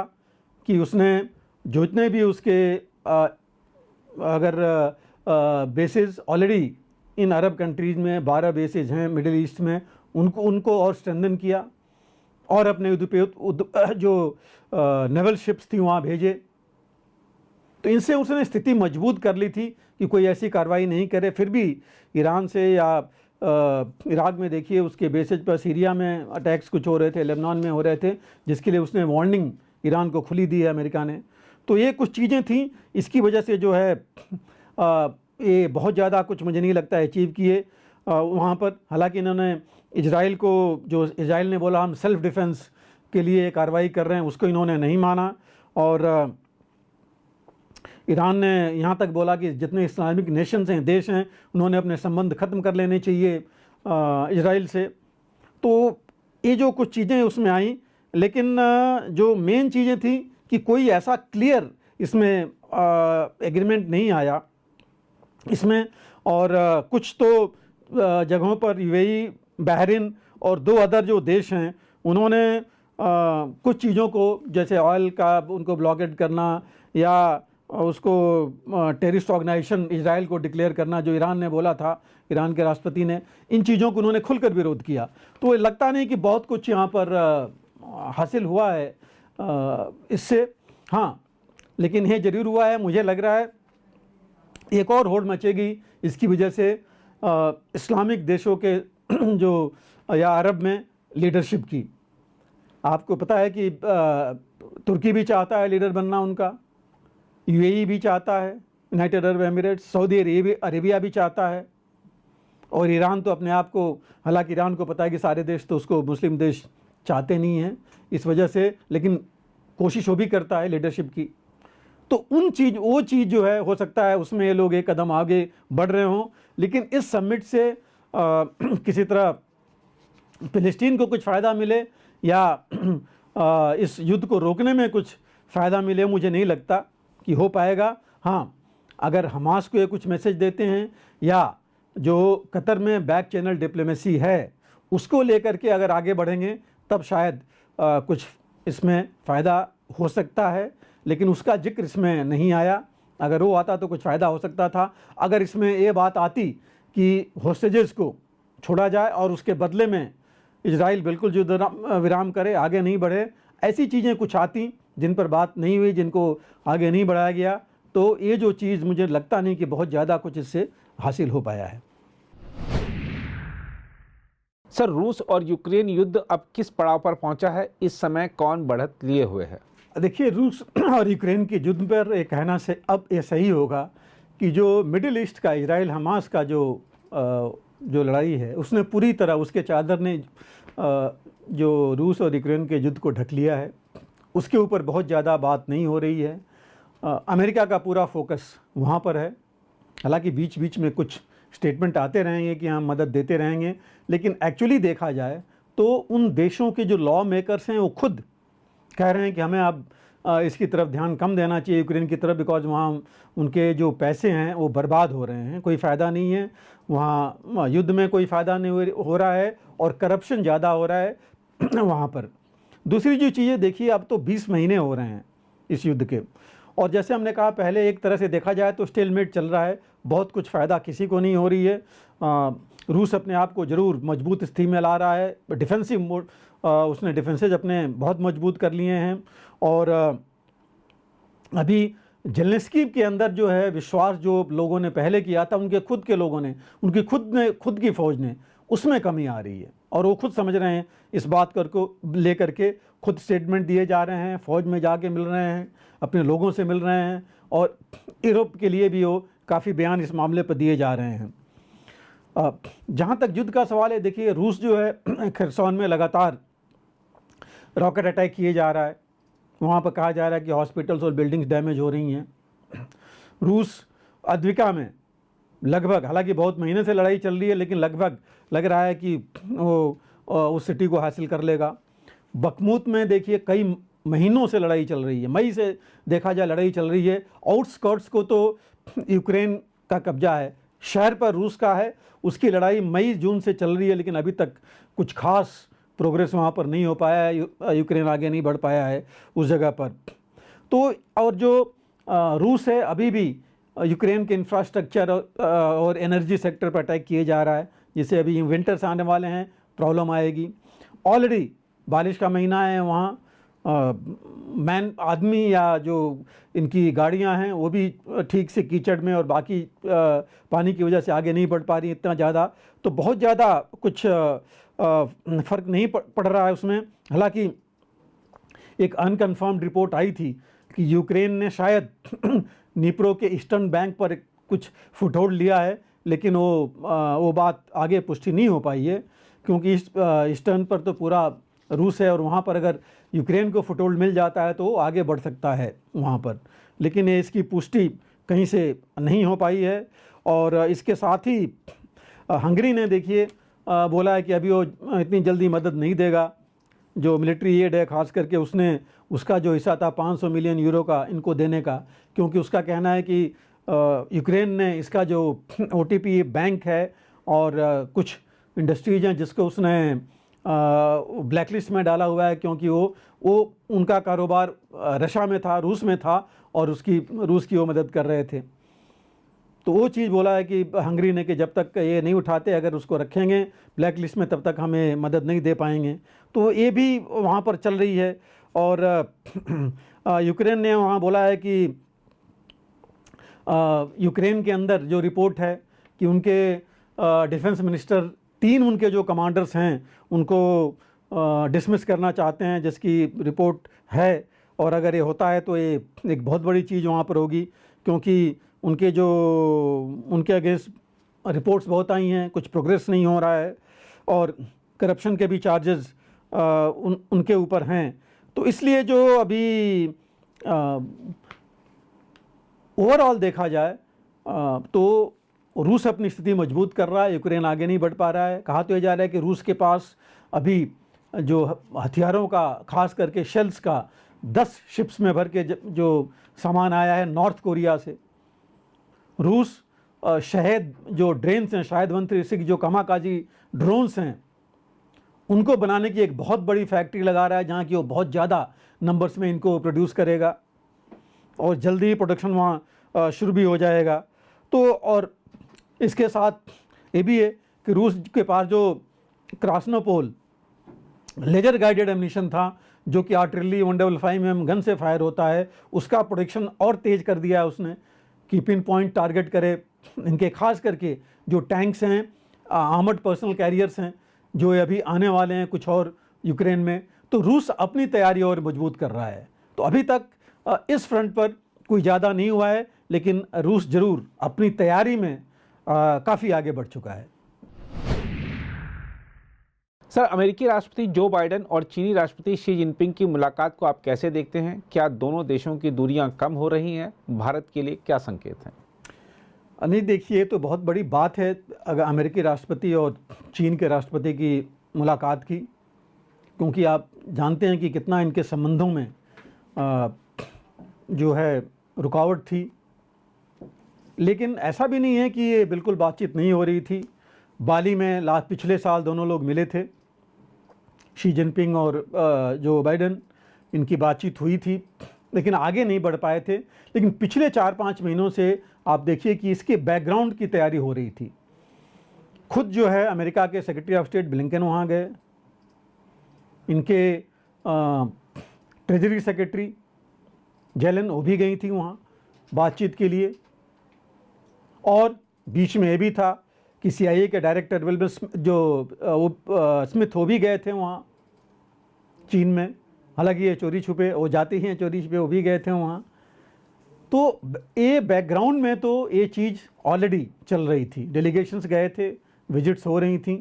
कि उसने जितने भी उसके अगर bases already in Arab countries में 12 बेसेस हैं मिडिल ईस्ट में, उनको और स्ट्रेंथन किया और अपने जो नेवल शिप्स थी वहाँ भेजे। तो इनसे उसने स्थिति मजबूत कर ली थी कि कोई ऐसी कार्रवाई नहीं करे। फिर भी ईरान से या इराक में देखिए उसके बेसेज पर, सीरिया में अटैक्स कुछ हो रहे थे, लेबनान में हो रहे थे, जिसके लिए उसने वार्निंग ईरान को खुली दी है अमेरिका ने। तो ये कुछ चीज़ें थी, इसकी वजह से जो है ये बहुत ज़्यादा कुछ मुझे नहीं लगता है अचीव किए वहाँ पर। हालांकि इन्होंने इजराइल को, जो इजराइल ने बोला हम सेल्फ़ डिफेंस के लिए कार्रवाई कर रहे हैं, उसको इन्होंने नहीं माना। और ईरान ने यहाँ तक बोला कि जितने इस्लामिक नेशंस हैं, देश हैं, उन्होंने अपने संबंध ख़त्म कर लेने चाहिए इजराइल से। तो ये जो कुछ चीज़ें उसमें आई, लेकिन जो मेन चीज़ें थी कि कोई ऐसा क्लियर इसमें एग्रीमेंट नहीं आया इसमें। और कुछ तो जगहों पर यूएई, बहरीन और 2 अदर जो देश हैं, उन्होंने कुछ चीज़ों को, जैसे ऑयल का उनको ब्लॉकेट करना या उसको टेररिस्ट ऑर्गेनाइजेशन इजराइल को डिक्लेयर करना, जो ईरान ने बोला था, ईरान के राष्ट्रपति ने, इन चीज़ों को उन्होंने खुलकर विरोध किया। तो लगता नहीं कि बहुत कुछ यहाँ पर हासिल हुआ है इससे। हाँ, लेकिन ये ज़रूर हुआ है, मुझे लग रहा है एक और होड़ मचेगी इसकी वजह से इस्लामिक देशों के जो या अरब में लीडरशिप की। आपको पता है कि तुर्की भी चाहता है लीडर बनना उनका, यूएई भी चाहता है, United Arab Emirates, Saudi Arabia भी चाहता है, और ईरान तो अपने आप को, हालांकि ईरान को पता है कि सारे देश तो उसको मुस्लिम देश चाहते नहीं हैं इस वजह से, लेकिन कोशिश वो भी करता है लीडरशिप की। तो वो चीज़ जो है, हो सकता है उसमें ये लोग एक कदम आगे बढ़ रहे हों। लेकिन इस समिट से किसी तरह फ़िलिस्तीन को कुछ फ़ायदा मिले या इस युद्ध को रोकने में कुछ फ़ायदा मिले, मुझे नहीं लगता कि हो पाएगा। हाँ, अगर हमास को ये कुछ मैसेज देते हैं या जो कतर में बैक चैनल डिप्लोमेसी है उसको लेकर के अगर आगे बढ़ेंगे, तब शायद कुछ इसमें फ़ायदा हो सकता है। लेकिन उसका जिक्र इसमें नहीं आया। अगर वो आता तो कुछ फ़ायदा हो सकता था। अगर इसमें ये बात आती कि होस्टेजेस को छोड़ा जाए और उसके बदले में इजराइल बिल्कुल युद्ध विराम करे, आगे नहीं बढ़े, ऐसी चीज़ें कुछ आती जिन पर बात नहीं हुई, जिनको आगे नहीं बढ़ाया गया, तो ये जो चीज़ मुझे लगता नहीं कि बहुत ज़्यादा कुछ इससे हासिल हो पाया है। सर, रूस और यूक्रेन युद्ध अब किस पड़ाव पर पहुंचा है? इस समय कौन बढ़त लिए हुए है? देखिए, रूस और यूक्रेन के युद्ध पर एक कहना से अब ये सही होगा कि जो मिडिल ईस्ट का इजराइल हमास का जो लड़ाई है, उसने पूरी तरह, उसके चादर ने जो रूस और यूक्रेन के युद्ध को ढक लिया है। उसके ऊपर बहुत ज़्यादा बात नहीं हो रही है। अमेरिका का पूरा फोकस वहाँ पर है। हालांकि बीच बीच में कुछ स्टेटमेंट आते रहेंगे कि हम मदद देते रहेंगे, लेकिन एक्चुअली देखा जाए तो उन देशों के जो लॉ मेकर्स हैं वो खुद कह रहे हैं कि हमें अब इसकी तरफ ध्यान कम देना चाहिए, यूक्रेन की तरफ, बिकॉज वहाँ उनके जो पैसे हैं वो बर्बाद हो रहे हैं, कोई फ़ायदा नहीं है वहाँ, युद्ध में कोई फ़ायदा नहीं हो रहा है और करप्शन ज़्यादा हो रहा है वहाँ पर। दूसरी जो चीज़ें देखिए, अब तो 20 महीने हो रहे हैं इस युद्ध के, और जैसे हमने कहा पहले, एक तरह से देखा जाए तो स्टेलमेट चल रहा है, बहुत कुछ फ़ायदा किसी को नहीं हो रही है। रूस अपने आप को ज़रूर मजबूत स्थिति में ला रहा है, डिफेंसिव मोड, उसने डिफेंसेज अपने बहुत मजबूत कर लिए हैं। और अभी जेलेंस्की के अंदर जो है विश्वास जो लोगों ने पहले किया था, उनके खुद के लोगों ने, उनकी खुद की फ़ौज ने, उसमें कमी आ रही है, और वो खुद समझ रहे हैं इस बात को लेकर के, खुद स्टेटमेंट दिए जा रहे हैं, फ़ौज में जाके मिल रहे हैं, अपने लोगों से मिल रहे हैं, और यूरोप के लिए भी वो काफ़ी बयान इस मामले पर दिए जा रहे हैं। जहाँ तक युद्ध का सवाल है, देखिए रूस जो है खरसोन में लगातार रॉकेट अटैक किए जा रहा है। वहाँ पर कहा जा रहा है कि हॉस्पिटल्स और बिल्डिंग्स डैमेज हो रही हैं। रूस अद्विका में लगभग, हालांकि बहुत महीने से लड़ाई चल रही है, लेकिन लगभग लग रहा है कि वो उस सिटी को हासिल कर लेगा। बखमुत में देखिए कई महीनों से लड़ाई चल रही है, मई से देखा जाए लड़ाई चल रही है। आउटस्कर्ट्स को तो यूक्रेन का कब्जा है, शहर पर रूस का है, उसकी लड़ाई मई जून से चल रही है, लेकिन अभी तक कुछ खास प्रोग्रेस वहाँ पर नहीं हो पाया है, यूक्रेन आगे नहीं बढ़ पाया है उस जगह पर। तो और जो रूस है अभी भी यूक्रेन के इंफ्रास्ट्रक्चर और एनर्जी सेक्टर पर अटैक किए जा रहा है, जिससे अभी विंटर्स आने वाले हैं, प्रॉब्लम आएगी। ऑलरेडी बारिश का महीना है, वहाँ मैन आदमी या जो इनकी गाड़ियां हैं वो भी ठीक से कीचड़ में और बाकी पानी की वजह से आगे नहीं बढ़ पा रही इतना ज़्यादा। तो बहुत ज़्यादा कुछ फ़र्क नहीं पड़ रहा है उसमें। हालांकि एक अनकन्फर्म्ड रिपोर्ट आई थी कि यूक्रेन ने शायद निप्रो के ईस्टर्न बैंक पर कुछ फुटहोल्ड लिया है, लेकिन वो बात आगे पुष्टि नहीं हो पाई है, क्योंकि ईस्टर्न पर तो पूरा रूस है और वहाँ पर अगर यूक्रेन को फुटहोल्ड मिल जाता है तो वो आगे बढ़ सकता है वहाँ पर, लेकिन इसकी पुष्टि कहीं से नहीं हो पाई है। और इसके साथ ही हंगरी ने देखिए बोला है कि अभी वो इतनी जल्दी मदद नहीं देगा, जो मिलिट्री एड है खास करके उसका जो हिस्सा था 500 मिलियन यूरो का इनको देने का, क्योंकि उसका कहना है कि यूक्रेन ने इसका जो OTP बैंक है और कुछ इंडस्ट्रीज हैं जिसको उसने ब्लैकलिस्ट में डाला हुआ है, क्योंकि वो उनका कारोबार रशिया में था, रूस में था और रूस की वो मदद कर रहे थे। तो वो चीज़ बोला है कि हंगरी ने कि जब तक ये नहीं उठाते, अगर उसको रखेंगे ब्लैक लिस्ट में, तब तक हमें मदद नहीं दे पाएंगे। तो ये भी वहाँ पर चल रही है। और यूक्रेन ने वहाँ बोला है कि यूक्रेन के अंदर जो रिपोर्ट है कि उनके डिफेंस मिनिस्टर 3 उनके जो कमांडर्स हैं उनको डिसमिस करना चाहते हैं, जिसकी रिपोर्ट है। और अगर ये होता है तो ये एक बहुत बड़ी चीज़ वहाँ पर होगी, क्योंकि उनके अगेंस्ट रिपोर्ट्स बहुत आई हैं, कुछ प्रोग्रेस नहीं हो रहा है और करप्शन के भी चार्जेस उनके ऊपर हैं। तो इसलिए जो अभी ओवरऑल देखा जाए तो रूस अपनी स्थिति मजबूत कर रहा है, यूक्रेन आगे नहीं बढ़ पा रहा है। कहा तो यह जा रहा है कि रूस के पास अभी जो हथियारों का, खास करके शेल्स का 10 शिप्स में भर के जो सामान आया है नॉर्थ कोरिया से। रूस शहद जो ड्रेन्स हैं, शायद 136 जो कामाकाजी ड्रोन्स हैं, उनको बनाने की एक बहुत बड़ी फैक्ट्री लगा रहा है, जहाँ की वो बहुत ज़्यादा नंबर्स में इनको प्रोड्यूस करेगा और जल्दी ही प्रोडक्शन वहाँ शुरू भी हो जाएगा। तो और इसके साथ ये भी है कि रूस के पास जो क्रास्नोपोल लेजर गाइडेड एमिनिशन था, जो कि आर्टिलरी 155 mm गन से फायर होता है, उसका प्रोडक्शन और तेज़ कर दिया है उसने कि पिन पॉइंट टारगेट करे इनके, खास करके जो टैंक्स हैं, आर्मर्ड पर्सनल कैरियर्स हैं जो अभी आने वाले हैं कुछ और यूक्रेन में। तो रूस अपनी तैयारी और मजबूत कर रहा है। तो अभी तक इस फ्रंट पर कोई ज़्यादा नहीं हुआ है, लेकिन रूस ज़रूर अपनी तैयारी में काफ़ी आगे बढ़ चुका है। सर, अमेरिकी राष्ट्रपति जो बाइडेन और चीनी राष्ट्रपति शी जिनपिंग की मुलाकात को आप कैसे देखते हैं? क्या दोनों देशों की दूरियां कम हो रही हैं? भारत के लिए क्या संकेत हैं? नहीं, देखिए, तो बहुत बड़ी बात है अगर अमेरिकी राष्ट्रपति और चीन के राष्ट्रपति की मुलाकात की, क्योंकि आप जानते हैं कि कितना इनके संबंधों में जो है रुकावट थी। लेकिन ऐसा भी नहीं है कि ये बिल्कुल बातचीत नहीं हो रही थी। बाली में पिछले साल दोनों लोग मिले थे, शी जिनपिंग और जो बाइडेन, इनकी बातचीत हुई थी, लेकिन आगे नहीं बढ़ पाए थे। लेकिन पिछले 4-5 महीनों से आप देखिए कि इसके बैकग्राउंड की तैयारी हो रही थी। खुद जो है अमेरिका के सेक्रेटरी ऑफ स्टेट ब्लिंकन वहाँ गए, इनके ट्रेजरी सेक्रेटरी जेलन वो भी गई थी वहाँ बातचीत के लिए। और बीच में ये भी था कि CIA के डायरेक्टर विल्बर स्मिथ वो भी गए थे वहाँ चीन में। हालांकि ये चोरी छुपे वो जाते ही हैं, चोरी छुपे वो भी गए थे वहाँ। तो ये बैकग्राउंड में तो ये चीज़ ऑलरेडी चल रही थी, डेलीगेशंस गए थे, विजिट्स हो रही थी।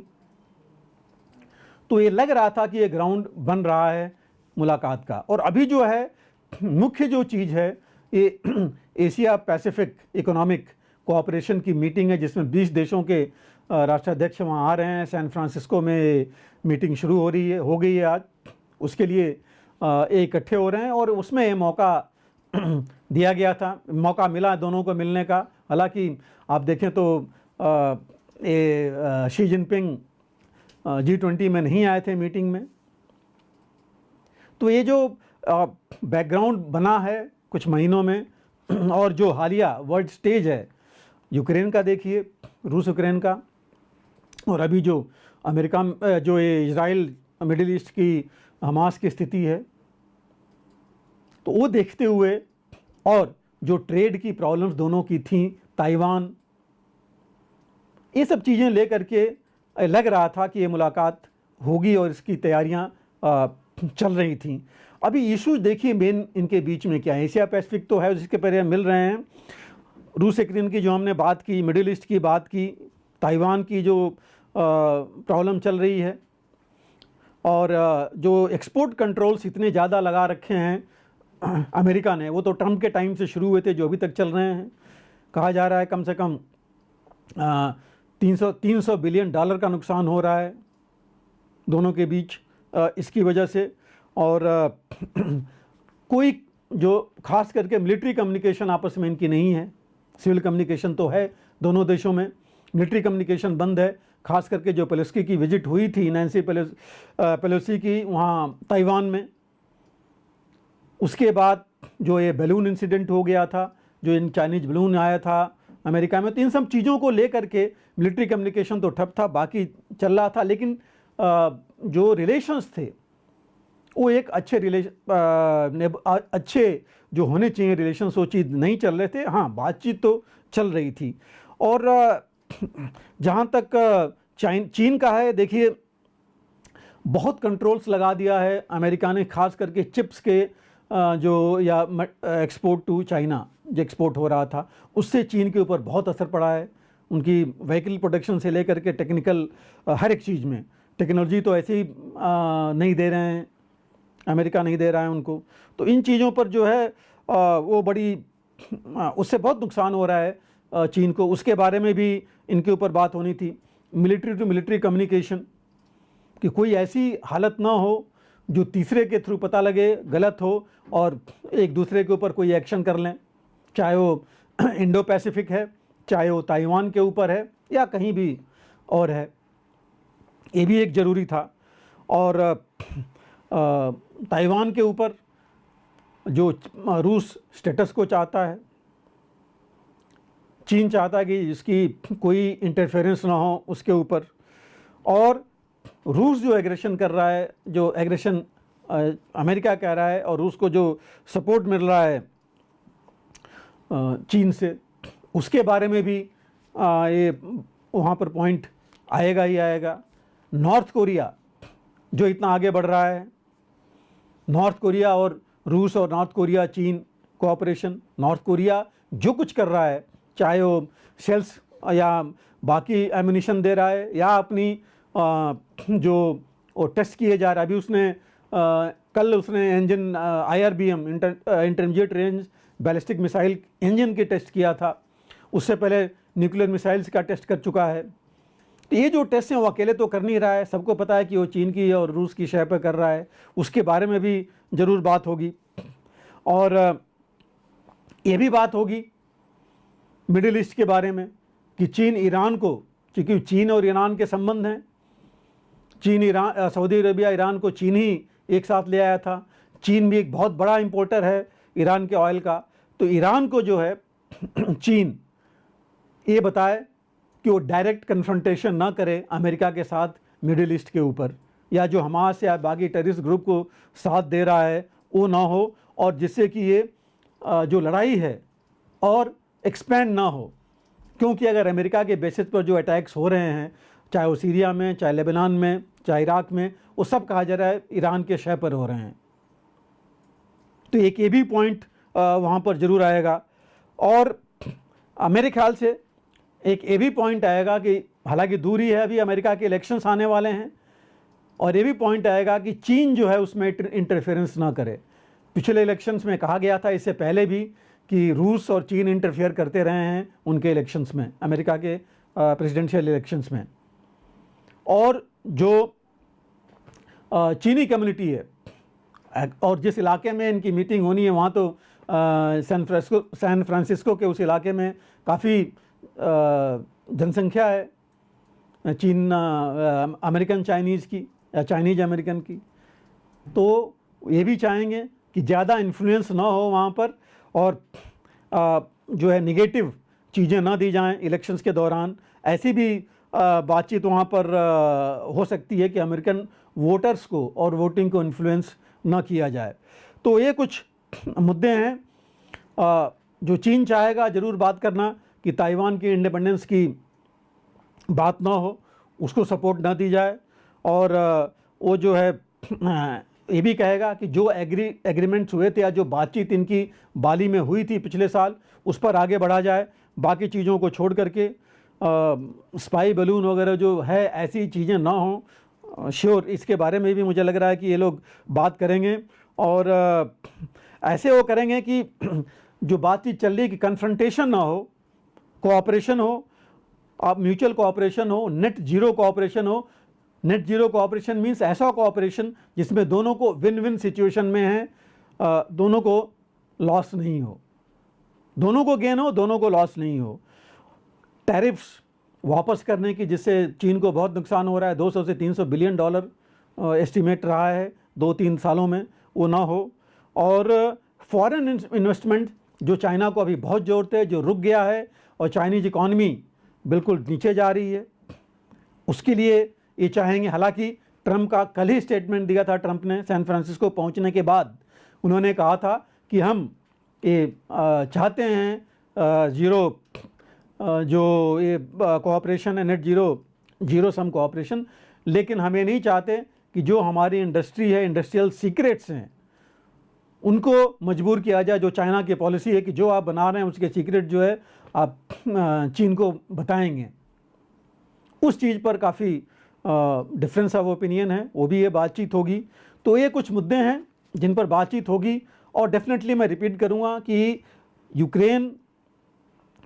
तो ये लग रहा था कि ये ग्राउंड बन रहा है मुलाकात का। और अभी जो है मुख्य जो चीज़ है, ये एशिया पैसिफिक इकोनॉमिक कोऑपरेशन की मीटिंग है, जिसमें 20 देशों के राष्ट्राध्यक्ष वहाँ आ रहे हैं। सैन फ्रांसिस्को में मीटिंग शुरू हो गई है आज। उसके लिए ये इकट्ठे हो रहे हैं और उसमें ये मौका दिया गया था, मौका मिला दोनों को मिलने का। हालांकि आप देखें तो शी जिनपिंग G20 में नहीं आए थे मीटिंग में। तो ये जो बैकग्राउंड बना है कुछ महीनों में और जो हालिया वर्ल्ड स्टेज है, यूक्रेन का देखिए, रूस यूक्रेन का, और अभी जो अमेरिका जो ये इजराइल मिडिल ईस्ट की हमास की स्थिति है, तो वो देखते हुए और जो ट्रेड की प्रॉब्लम्स दोनों की थी, ताइवान, ये सब चीज़ें लेकर के लग रहा था कि ये मुलाकात होगी और इसकी तैयारियां चल रही थी। अभी इशूज देखिए मेन इनके बीच में क्या है। एशिया पैसिफिक तो है, जिसके पहले मिल रहे हैं, रूस यूक्रेन की जो हमने बात की, मिडिल ईस्ट की बात की, ताइवान की जो प्रॉब्लम चल रही है, और जो एक्सपोर्ट कंट्रोल्स इतने ज़्यादा लगा रखे हैं अमेरिका ने, वो तो ट्रंप के टाइम से शुरू हुए थे, जो अभी तक चल रहे हैं। कहा जा रहा है कम से कम 300 बिलियन डॉलर का नुकसान हो रहा है दोनों के बीच इसकी वजह से। और कोई जो खास करके मिलिट्री कम्युनिकेशन आपस में इनकी नहीं है। सिविल कम्युनिकेशन तो है दोनों देशों में, मिलिट्री कम्युनिकेशन बंद है। खास करके जो पेलोसी की विजिट हुई थी, नैन्सी पेलोसी की वहाँ ताइवान में, उसके बाद जो ये बैलून इंसिडेंट हो गया था, जो इन चाइनीज बैलून आया था अमेरिका में, तो इन सब चीज़ों को लेकर के मिलिट्री कम्युनिकेशन तो ठप था, बाकी चल रहा था। लेकिन जो रिलेशंस थे वो एक अच्छे जो होने चाहिए रिलेशंस, वो चीज़ नहीं चल रहे थे। हाँ, बातचीत तो चल रही थी। और जहाँ तक चीन का है, देखिए बहुत कंट्रोल्स लगा दिया है अमेरिका ने, खास करके चिप्स के जो या एक्सपोर्ट टू चाइना जो एक्सपोर्ट हो रहा था, उससे चीन के ऊपर बहुत असर पड़ा है। उनकी व्हीकल प्रोडक्शन से लेकर के टेक्निकल हर एक चीज़ में, टेक्नोलॉजी तो ऐसे ही नहीं दे रहे हैं, अमेरिका नहीं दे रहा है उनको। तो इन चीज़ों पर जो है वो बड़ी उससे बहुत नुकसान हो रहा है चीन को। उसके बारे में भी इनके ऊपर बात होनी थी। मिलिट्री टू मिलिट्री कम्युनिकेशन, कि कोई ऐसी हालत ना हो जो तीसरे के थ्रू पता लगे गलत हो और एक दूसरे के ऊपर कोई एक्शन कर लें, चाहे वो इंडो पैसिफिक है, चाहे वो ताइवान के ऊपर है, या कहीं भी और है। ये भी एक ज़रूरी था। और ताइवान के ऊपर जो रूस स्टेटस को चाहता है, चीन चाहता है कि इसकी कोई इंटरफेरेंस ना हो उसके ऊपर। और रूस जो एग्रेशन कर रहा है, जो एग्रेशन अमेरिका कह रहा है, और रूस को जो सपोर्ट मिल रहा है चीन से, उसके बारे में भी ये वहाँ पर पॉइंट आएगा ही आएगा। नॉर्थ कोरिया जो इतना आगे बढ़ रहा है, नॉर्थ कोरिया और रूस और नॉर्थ कोरिया चीन कोऑपरेशन, नॉर्थ कोरिया जो कुछ कर रहा है, चाहे वो शेल्स या बाकी एम्यूनिशन दे रहा है, या अपनी जो वो टेस्ट किए जा रहा है, अभी उसने कल उसने engine IRBM intermediate range ballistic missile engine के टेस्ट किया था। उससे पहले न्यूक्लियर मिसाइल्स का टेस्ट कर चुका है। तो ये जो टेस्ट हैं वो अकेले तो कर नहीं रहा है, सबको पता है कि वो चीन की और रूस की शय पर कर रहा है। उसके बारे में भी ज़रूर बात होगी। और ये भी बात होगी मिडिल ईस्ट के बारे में कि चीन ईरान को, क्योंकि चीन और ईरान के संबंध हैं, चीन ईरान, सऊदी अरबिया ईरान को चीन ही एक साथ ले आया था। चीन भी एक बहुत बड़ा इंपोर्टर है ईरान के ऑयल का। तो ईरान को जो है चीन ये बताए कि वो डायरेक्ट कन्फ्रंटेशन ना करे अमेरिका के साथ मिडिल ईस्ट के ऊपर, या जो हमास या बाकी टेररिस्ट ग्रुप को साथ दे रहा है वो ना हो, और जिससे कि ये जो लड़ाई है और एक्सपेंड ना हो। क्योंकि अगर अमेरिका के बेसिस पर जो अटैक्स हो रहे हैं, चाहे वो सीरिया में, चाहे लेबनान में, चाहे इराक में, वो सब कहा जा रहा है ईरान के शय पर हो रहे हैं। तो एक ये भी पॉइंट वहाँ पर ज़रूर आएगा। और मेरे ख्याल से एक ये भी पॉइंट आएगा कि हालांकि दूर ही है, अभी अमेरिका के इलेक्शंस आने वाले हैं, और ये भी पॉइंट आएगा कि चीन जो है उसमें इंटरफेरेंस ना करे। पिछले इलेक्शंस में कहा गया था, इससे पहले भी, कि रूस और चीन इंटरफेयर करते रहे हैं उनके इलेक्शंस में, अमेरिका के प्रेसिडेंशियल इलेक्शंस में। और जो चीनी कम्युनिटी है, और जिस इलाके में इनकी मीटिंग होनी है, वहाँ तो सैन फ्रांसिस्को के उस इलाके में काफ़ी जनसंख्या है चीन अमेरिकन चाइनीज़ की या चाइनीज अमेरिकन की, तो ये भी चाहेंगे कि ज़्यादा इन्फ्लुएंस ना हो वहाँ पर, और जो है निगेटिव चीज़ें ना दी जाएं इलेक्शंस के दौरान। ऐसी भी बातचीत वहाँ पर हो सकती है कि अमेरिकन वोटर्स को और वोटिंग को इन्फ्लुएंस ना किया जाए। तो ये कुछ मुद्दे हैं जो चीन चाहेगा ज़रूर बात करना कि ताइवान की इंडिपेंडेंस की बात ना हो, उसको सपोर्ट ना दी जाए, और वो जो है ये भी कहेगा कि जो एग्रीमेंट्स हुए थे या जो बातचीत इनकी बाली में हुई थी पिछले साल, उस पर आगे बढ़ा जाए, बाकी चीज़ों को छोड़ करके। स्पाई बलून वगैरह जो है ऐसी चीज़ें ना हों, श्योर इसके बारे में भी मुझे लग रहा है कि ये लोग बात करेंगे, और ऐसे वो करेंगे कि जो बातचीत चल रही है कि कन्फ्रंटेशन ना हो, कोऑपरेशन हो, म्यूचुअल कोऑपरेशन हो, नेट जीरो कोऑपरेशन हो। नेट जीरो कोऑपरेशन मीन्स ऐसा कोऑपरेशन जिसमें दोनों को विन विन सिचुएशन में है, दोनों को लॉस नहीं हो, दोनों को गेन हो, दोनों को लॉस नहीं हो। टैरिफ्स वापस करने की, जिससे चीन को बहुत नुकसान हो रहा है, 200 से 300 बिलियन डॉलर एस्टिमेट रहा है 2-3 सालों में, वो ना हो। और फॉरेन इन्वेस्टमेंट जो चाइना को अभी बहुत जोड़ते हैं, जो रुक गया है, और चाइनीज इकॉनमी बिल्कुल नीचे जा रही है, उसके लिए ये चाहेंगे। हालांकि ट्रंप का कल ही स्टेटमेंट दिया था, ट्रंप ने सैन फ्रांसिस्को पहुंचने के बाद उन्होंने कहा था कि हम ये चाहते हैं जीरो जो ये कोऑपरेशन है, नेट जीरो सम कोऑपरेशन, लेकिन हम ये नहीं चाहते कि जो हमारी इंडस्ट्री है, इंडस्ट्रियल सीक्रेट्स हैं, उनको मजबूर किया जाए। जो चाइना की पॉलिसी है कि जो आप बना रहे हैं उसके सीक्रेट जो है आप चीन को बताएंगे, उस चीज़ पर काफ़ी डिफरेंस ऑफ ओपिनियन है, वो भी ये बातचीत होगी। तो ये कुछ मुद्दे हैं जिन पर बातचीत होगी, और डेफिनेटली मैं रिपीट करूँगा कि यूक्रेन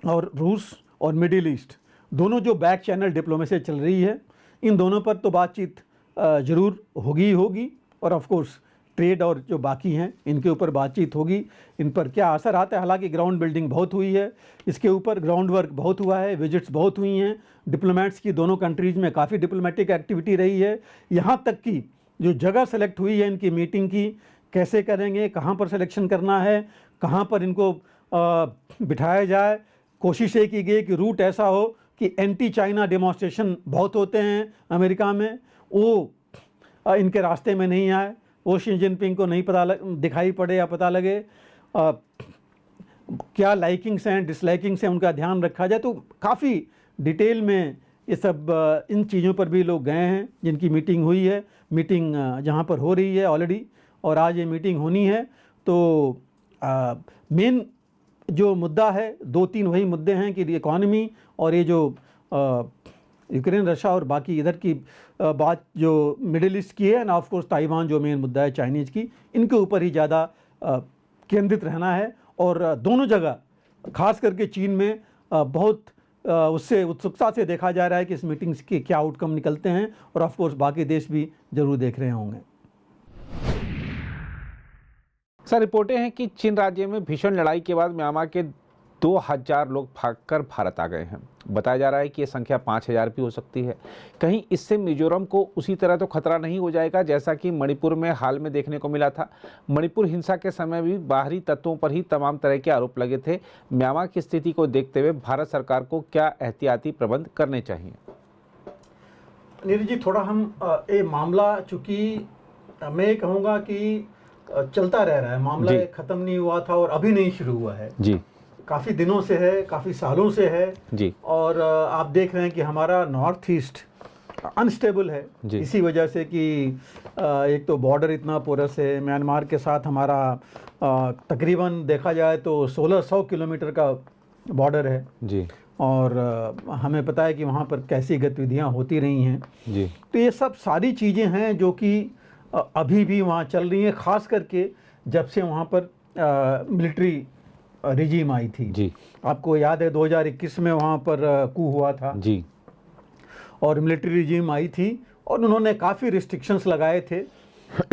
और रूस और मिडिल ईस्ट दोनों जो बैक चैनल डिप्लोमेसी चल रही है, इन दोनों पर तो बातचीत ज़रूर होगी ही होगी, और ऑफ कोर्स ट्रेड और जो बाकी हैं इनके ऊपर बातचीत होगी, इन पर क्या असर आता है। हालांकि ग्राउंड बिल्डिंग बहुत हुई है, इसके ऊपर ग्राउंड वर्क बहुत हुआ है, विजिट्स बहुत हुई हैं, डिप्लोमेट्स की दोनों कंट्रीज़ में काफ़ी डिप्लोमेटिक एक्टिविटी रही है। यहाँ तक कि जो जगह सेलेक्ट हुई है इनकी मीटिंग की, कैसे करेंगे, कहाँ पर सिलेक्शन करना है, कहाँ पर इनको बिठाया जाए, कोशिश ये की गई कि रूट ऐसा हो कि एंटी चाइना डेमोन्स्ट्रेशन बहुत होते हैं अमेरिका में, वो इनके रास्ते में नहीं आए, वो शी जिनपिंग को नहीं दिखाई पड़े या पता लगे। क्या लाइकिंग्स हैं, डिसलाइकिंग्स हैं, उनका ध्यान रखा जाए। तो काफ़ी डिटेल में ये सब इन चीज़ों पर भी लोग गए हैं, जिनकी मीटिंग हुई है, मीटिंग जहाँ पर हो रही है ऑलरेडी, और आज ये मीटिंग होनी है। तो मेन जो मुद्दा है, 2-3 वही मुद्दे हैं कि इकॉनमी और ये जो यूक्रेन रशिया और बाकी इधर की बात जो मिडिल ईस्ट की है ना, ऑफ कोर्स ताइवान जो मेन मुद्दा है चाइनीज़ की, इनके ऊपर ही ज़्यादा केंद्रित रहना है। और दोनों जगह खास करके चीन में बहुत उससे उत्सुकता से देखा जा रहा है कि इस मीटिंग्स के क्या आउटकम निकलते हैं, और ऑफ कोर्स बाकी देश भी ज़रूर देख रहे होंगे। सर, रिपोर्टें हैं कि चीन राज्य में भीषण लड़ाई के बाद म्यांमार के 2000 लोग भागकर भारत आ गए हैं। बताया जा रहा है कि ये संख्या 5000 भी हो सकती है। कहीं इससे मिजोरम को उसी तरह तो खतरा नहीं हो जाएगा जैसा कि मणिपुर में हाल में देखने को मिला था। मणिपुर हिंसा के समय भी बाहरी तत्वों पर ही तमाम तरह के आरोप लगे थे। म्यांमार की स्थिति को देखते हुए भारत सरकार को क्या एहतियाती प्रबंध करने चाहिए? नीरज जी, थोड़ा हम ये मामला, चूँकि मैं कहूँगा कि चलता रह रहा है मामला, ख़त्म नहीं हुआ था और अभी नहीं शुरू हुआ है जी, काफ़ी दिनों से है, काफ़ी सालों से है जी। और आप देख रहे हैं कि हमारा नॉर्थ ईस्ट अनस्टेबल है इसी वजह से कि एक तो बॉर्डर इतना पोरस है म्यांमार के साथ। हमारा तकरीबन देखा जाए तो 1600 किलोमीटर का बॉर्डर है जी, और हमें पता है कि वहाँ पर कैसी गतिविधियाँ होती रही हैं जी। तो ये सब सारी चीज़ें हैं जो कि अभी भी वहाँ चल रही हैं, ख़ास करके जब से वहाँ पर मिलिट्री रिजीम आई थी जी। आपको याद है 2021 में वहाँ पर कू हुआ था जी, और मिलिट्री रिजीम आई थी और उन्होंने काफ़ी रिस्ट्रिक्शंस लगाए थे।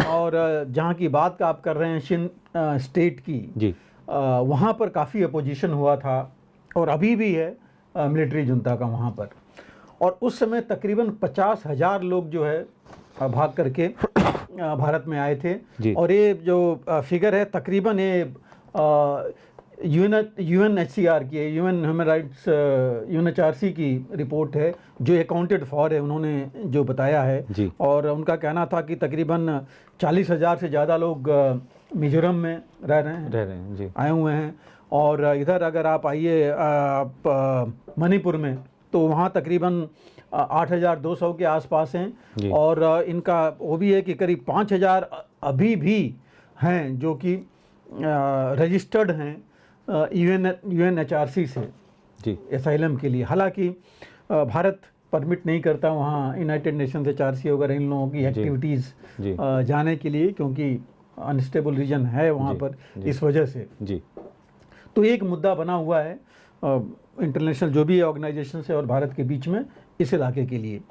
और जहाँ की बात का आप कर रहे हैं शिन स्टेट की जी, वहाँ पर काफ़ी अपोजिशन हुआ था और अभी भी है। मिलिट्री जुंता का वहाँ पर। और उस समय तकरीबन 50,000 लोग जो है भाग करके भारत में आए थे। जी। और ये जो फिगर है तकरीबन ये UNHCR की, ह्यूमन राइट्स UNHRC की रिपोर्ट है जो अकाउंटेड फॉर है, उन्होंने जो बताया है। जी। और उनका कहना था कि तकरीबन 40,000 से ज़्यादा लोग मिजोरम में रह रहे हैं जी। आए हुए हैं। और इधर अगर आप आइए आप मणिपुर में, तो वहाँ तकरीबन 8,200 के आसपास जी। हैं। और इनका वो भी है कि करीब 5,000 अभी भी हैं जो कि रजिस्टर्ड हैं UNHRC से जी। एसाइलम के लिए। हालांकि भारत परमिट नहीं करता वहाँ यूनाइटेड नेशंस HRC वगैरह इन लोगों की एक्टिविटीज़ जाने के लिए, क्योंकि अनस्टेबल रीजन है वहाँ पर, इस वजह से। जी। तो एक मुद्दा बना हुआ है इंटरनेशनल जो भी ऑर्गेनाइजेशन से और भारत के बीच में इस इलाके के लिए।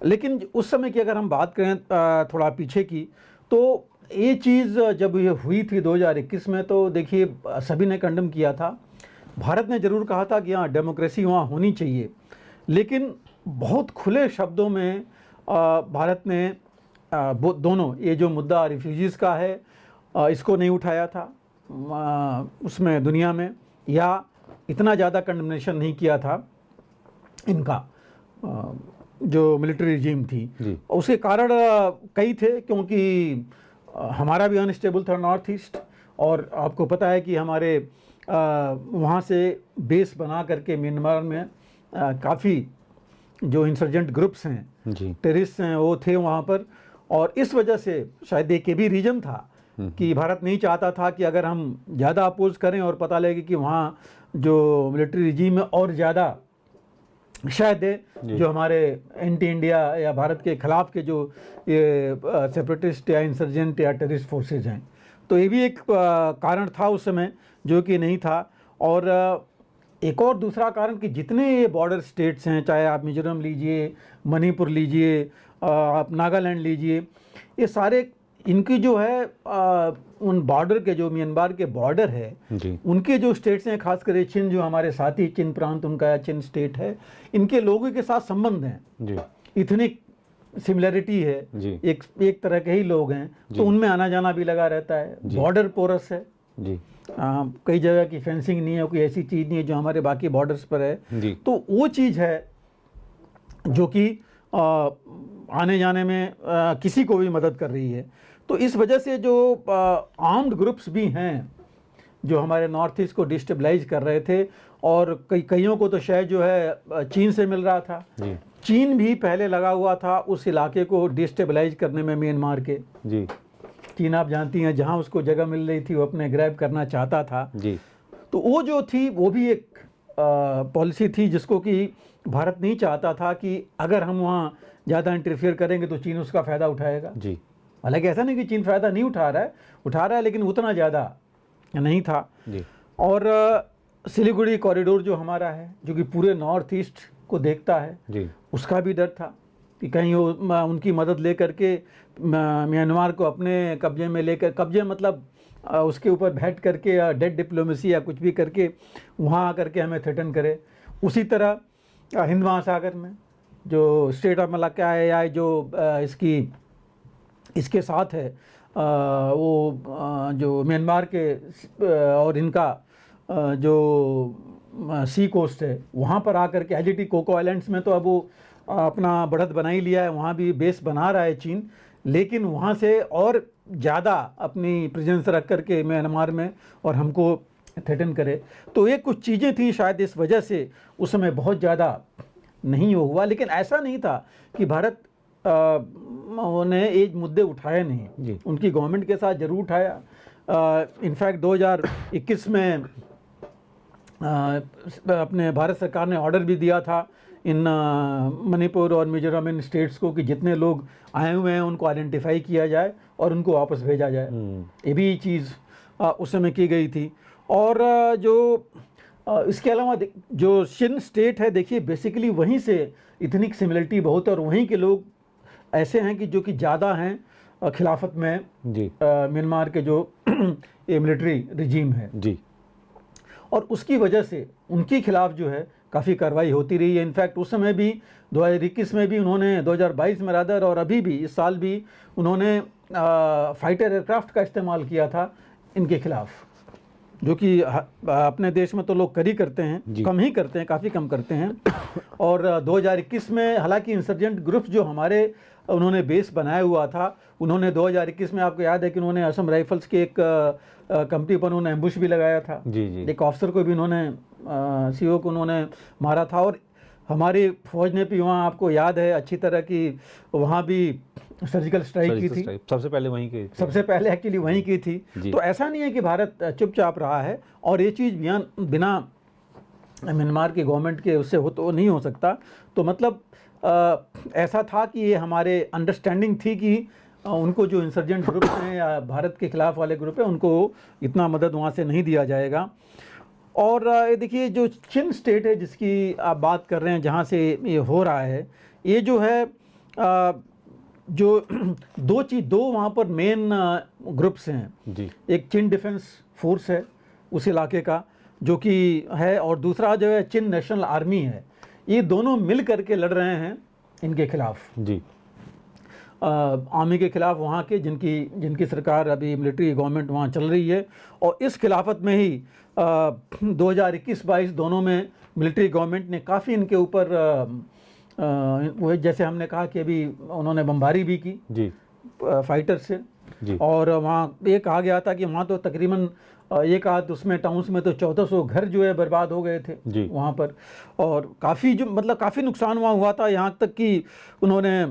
लेकिन उस समय की अगर हम बात करें थोड़ा पीछे की, तो ये चीज़ जब ये हुई थी 2021 में, तो देखिए सभी ने कंडम किया था। भारत ने ज़रूर कहा था कि हाँ डेमोक्रेसी वहाँ होनी चाहिए, लेकिन बहुत खुले शब्दों में भारत ने दोनों ये जो मुद्दा रिफ्यूजीज़ का है इसको नहीं उठाया था उसमें दुनिया में, या इतना ज़्यादा कंडमनेशन नहीं किया था इनका जो मिलिट्री रिजीम थी। उसके कारण कई थे, क्योंकि हमारा भी अनस्टेबल था नॉर्थ ईस्ट, और आपको पता है कि हमारे वहाँ से बेस बना करके म्यांमार में काफ़ी जो इंसर्जेंट ग्रुप्स हैं, टेररिस्ट हैं, वो थे वहाँ पर। और इस वजह से शायद एक भी रीजन था कि भारत नहीं चाहता था कि अगर हम ज़्यादा अपोज करें और पता लगे कि वहाँ जो मिलिट्री रिजीम है और ज़्यादा शायद जो हमारे एंटी इंडिया या भारत के खिलाफ के जो ये सेपरेटिस्ट या इंसर्जेंट या टेररिस्ट फोर्सेज हैं, तो ये भी एक कारण था उस समय जो कि नहीं था। और एक और दूसरा कारण कि जितने ये बॉर्डर स्टेट्स हैं, चाहे आप मिजोरम लीजिए, मणिपुर लीजिए, आप नागालैंड लीजिए, ये सारे इनकी जो है उन बॉर्डर के जो म्यांमार के बॉर्डर है उनके जो स्टेट्स हैं, खासकर चिन जो हमारे साथी चिन प्रांत उनका चिन स्टेट है, इनके लोगों के साथ संबंध हैं, इतनी सिमिलरिटी है, एक तरह के ही लोग हैं, तो उनमें आना जाना भी लगा रहता है। बॉर्डर पोरस है, कई जगह की फेंसिंग नहीं है, कोई ऐसी चीज़ नहीं है जो हमारे बाकी बॉर्डर्स पर है। तो वो चीज़ है जो कि आने जाने में किसी को भी मदद कर रही है। तो इस वजह से जो आर्म्ड ग्रुप्स भी हैं जो हमारे नॉर्थ ईस्ट को डिस्टेबलाइज कर रहे थे, और कईयों को तो शायद जो है चीन से मिल रहा था। चीन भी पहले लगा हुआ था उस इलाके को डिस्टेबलाइज करने में, म्यांमार के। चीन आप जानती हैं जहां उसको जगह मिल रही थी वो अपने ग्रैब करना चाहता था। तो वो जो थी वो भी एक पॉलिसी थी जिसको कि भारत नहीं चाहता था कि अगर हम वहाँ ज़्यादा इंटरफेयर करेंगे तो चीन उसका फ़ायदा उठाएगा। हालांकि ऐसा नहीं कि चीन फ़ायदा नहीं उठा रहा है, लेकिन उतना ज़्यादा नहीं था। और सिलीगुड़ी कॉरिडोर जो हमारा है, जो कि पूरे नॉर्थ ईस्ट को देखता है, उसका भी डर था कि कहीं वो उनकी मदद ले करके म्यांमार को अपने कब्जे में लेकर, कब्जे मतलब उसके ऊपर बैठ करके या डेड डिप्लोमेसी या कुछ भी करके वहाँ आकर के हमें थ्रेटन करे। उसी तरह हिंद महासागर में जो स्टेट ऑफ मलाक्का है, जो इसके साथ है, वो जो म्यांमार के और इनका जो सी कोस्ट है, वहाँ पर आकर के एलजीटी कोको आइलैंड्स में तो अब वो अपना बढ़त बना ही लिया है, वहाँ भी बेस बना रहा है चीन, लेकिन वहाँ से और ज़्यादा अपनी प्रेजेंस रख करके म्यांमार में और हमको थ्रेटन करे। तो ये कुछ चीज़ें थी, शायद इस वजह से उस समय बहुत ज़्यादा नहीं हुआ। लेकिन ऐसा नहीं था कि भारत ने ये मुद्दे उठाए नहीं, उनकी गवर्नमेंट के साथ ज़रूर उठाया। इनफैक्ट 2021 में अपने भारत सरकार ने ऑर्डर भी दिया था इन मणिपुर और मिजोरम इन स्टेट्स को कि जितने लोग आए हुए हैं उनको आइडेंटिफाई किया जाए और उनको वापस भेजा जाए। ये भी चीज़ उस समय की गई थी। और जो इसके अलावा जो शिन स्टेट है, देखिए बेसिकली वहीं से इतनी सिमिलरिटी बहुत है, और वहीं के लोग ऐसे हैं कि जो कि ज़्यादा हैं खिलाफत में म्यांमार के जो ये मिलिट्री रिजीम है, और उसकी वजह से उनके खिलाफ जो है काफ़ी कार्रवाई होती रही है। इनफैक्ट उस समय भी 2021 में भी उन्होंने, 2022 में रादर, और अभी भी इस साल भी उन्होंने फाइटर एयरक्राफ्ट का इस्तेमाल किया था इनके खिलाफ, जो कि अपने देश में तो लोग कर ही करते हैं, कम ही करते हैं, काफ़ी कम करते हैं। और 2021 में हालांकि इंसर्जेंट ग्रुप्स जो हमारे उन्होंने बेस बनाया हुआ था, उन्होंने 2021 में, आपको याद है कि उन्होंने असम राइफल्स के एक कंपनी पर उन्होंने एम्बुश भी लगाया था। जी। एक ऑफिसर को भी उन्होंने, सीओ को उन्होंने मारा था। और हमारी फौज ने भी वहाँ, आपको याद है अच्छी तरह की, वहाँ भी सर्जिकल स्ट्राइक की थी। सबसे पहले वहीं की, सबसे पहले एक्चुअली वहीं की थी। तो ऐसा नहीं है कि भारत चुपचाप रहा है, और ये चीज़ बिना म्यांमार की गवर्नमेंट के उससे तो नहीं हो सकता। तो मतलब ऐसा था कि ये हमारे अंडरस्टैंडिंग थी कि उनको जो इंसर्जेंट ग्रुप हैं या भारत के खिलाफ वाले ग्रुप हैं, उनको इतना मदद वहाँ से नहीं दिया जाएगा। और ये देखिए, जो चिन स्टेट है जिसकी आप बात कर रहे हैं, जहाँ से ये हो रहा है, ये जो है जो दो वहाँ पर मेन ग्रुप्स हैं जी। एक चिन डिफेंस फोर्स है उस इलाके का जो कि है, और दूसरा जो है चिन नेशनल आर्मी है। ये दोनों मिल करके लड़ रहे हैं इनके खिलाफ जी, आर्मी के खिलाफ, वहाँ के जिनकी सरकार अभी मिलिट्री गवर्नमेंट वहाँ चल रही है। और इस खिलाफत में ही 2021-22 दोनों में मिलिट्री गवर्नमेंट ने काफ़ी इनके ऊपर वो, जैसे हमने कहा कि अभी उन्होंने बमबारी भी की जी फाइटर से जी। और वहाँ ये कहा गया था कि वहाँ तो तकरीबन एक आध उसमें टाउन्स में तो 1400 घर जो है बर्बाद हो गए थे जी वहाँ पर। और काफ़ी जो मतलब काफ़ी नुकसान वहाँ हुआ था, यहाँ तक कि उन्होंने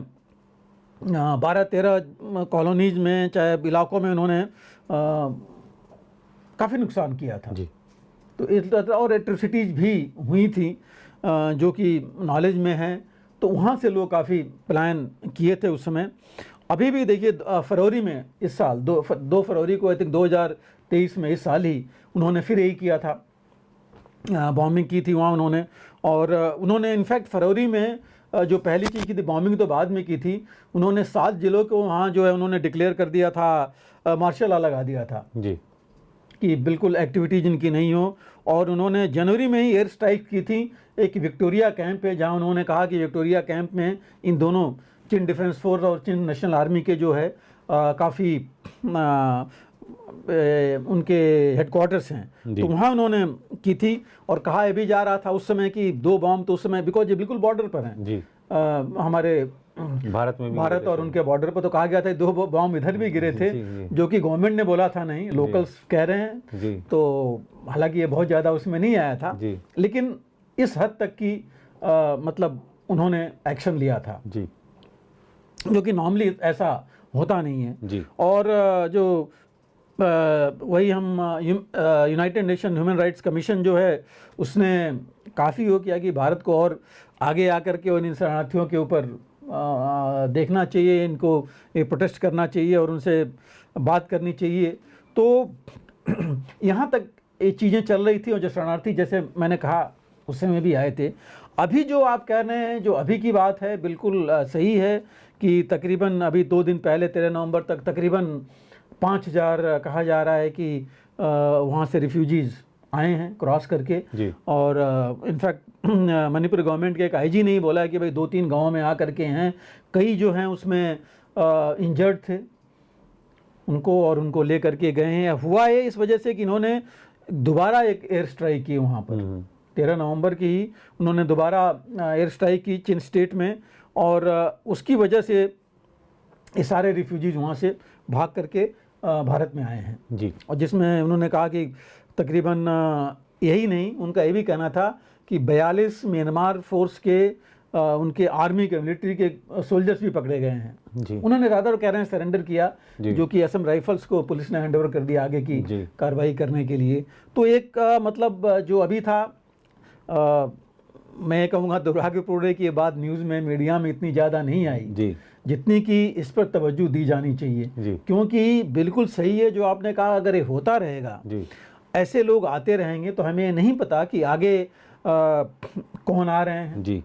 12-13 कॉलोनीज में, चाहे इलाकों में, उन्होंने काफ़ी नुकसान किया था जी। तो इस और एट्रोसिटीज़ भी हुई थी जो कि नॉलेज में है। तो वहाँ से लोग काफ़ी पलायन किए थे उस समय। अभी भी देखिए फरवरी में इस साल 2 फरवरी को, आई थिंक 2023 में, इस साल ही उन्होंने फिर यही किया था, बॉम्बिंग की थी वहाँ उन्होंने। और उन्होंने इनफैक्ट फरवरी में जो पहली चीज़ की थी, बॉम्बिंग तो बाद में की थी, उन्होंने 7 जिलों को वहाँ जो है उन्होंने डिक्लेयर कर दिया था, मार्शल लॉ लगा दिया था जी, कि बिल्कुल एक्टिविटीज इनकी नहीं हो। और उन्होंने जनवरी में ही एयर स्ट्राइक की थी एक विक्टोरिया कैंप है, जहाँ उन्होंने कहा कि विक्टोरिया कैंप में इन दोनों चिन डिफेंस फोर्स और चिन नेशनल आर्मी के जो है काफ़ी उनके हेडक्वार्टर्स हैं, तो वहाँ उन्होंने की थी। और कहा भी जा रहा था उस समय कि 2 बॉम्ब, तो उस समय बिकॉज ये बिल्कुल बॉर्डर पर हैं जी, हमारे भारत में भी, भारत और उनके बॉर्डर पर, तो कहा गया था 2 बॉम्ब इधर भी गिरे थे जो कि गवर्नमेंट ने बोला था नहीं, लोकल्स कह रहे हैं। तो हालांकि ये बहुत ज़्यादा उसमें नहीं आया था, लेकिन इस हद तक की मतलब उन्होंने एक्शन लिया था जी, जो कि नॉर्मली ऐसा होता नहीं है जी। और जो वही हम United nation human rights commission जो है, उसने काफ़ी वो किया कि भारत को और आगे आकर के और इन शरणार्थियों के ऊपर देखना चाहिए, इनको ये प्रोटेस्ट करना चाहिए और उनसे बात करनी चाहिए। तो यहाँ तक ये चीज़ें चल रही थी। और जो शरणार्थी, जैसे मैंने कहा, उस समय भी आए थे। अभी जो आप कह रहे हैं, जो अभी की बात है, बिल्कुल सही है कि तकरीबन अभी 2 दिन पहले 13 नवंबर तक तकरीबन 5000 कहा जा रहा है कि वहाँ से रिफ्यूजीज़ आए हैं क्रॉस करके जी। और इनफैक्ट मणिपुर गवर्नमेंट के एक आईजी ने ही बोला है कि भाई 2-3 गाँव में आ करके हैं, कई जो हैं उसमें इंजर्ड थे, उनको ले करके गए हैं। हुआ है इस वजह से कि इन्होंने दोबारा एक एयर स्ट्राइक की वहाँ पर, 13 नवंबर की ही उन्होंने दोबारा एयर स्ट्राइक की चिन स्टेट में, और उसकी वजह से ये सारे रिफ्यूजीज वहाँ से भाग करके भारत में आए हैं जी। और जिसमें उन्होंने कहा कि तकरीबन यही नहीं, उनका ये भी कहना था कि 42 म्यांमार फोर्स के उनके आर्मी के, मिलिट्री के सोल्जर्स भी पकड़े गए हैं जी। उन्होंने रादर कह रहे हैं सरेंडर किया, जो कि असम राइफल्स को पुलिस ने हैंड ओवर कर दिया आगे की कार्रवाई करने के लिए। तो एक मतलब जो अभी था, मैं कहूँगा दुर्भाग्यपूर्ण है कि ये बात न्यूज़ में, मीडिया में इतनी ज़्यादा नहीं आई जी, जितनी कि इस पर तवज्जो दी जानी चाहिए जी। क्योंकि बिल्कुल सही है जो आपने कहा, अगर ये होता रहेगा जी, ऐसे लोग आते रहेंगे, तो हमें नहीं पता कि आगे कौन आ रहे हैं जी।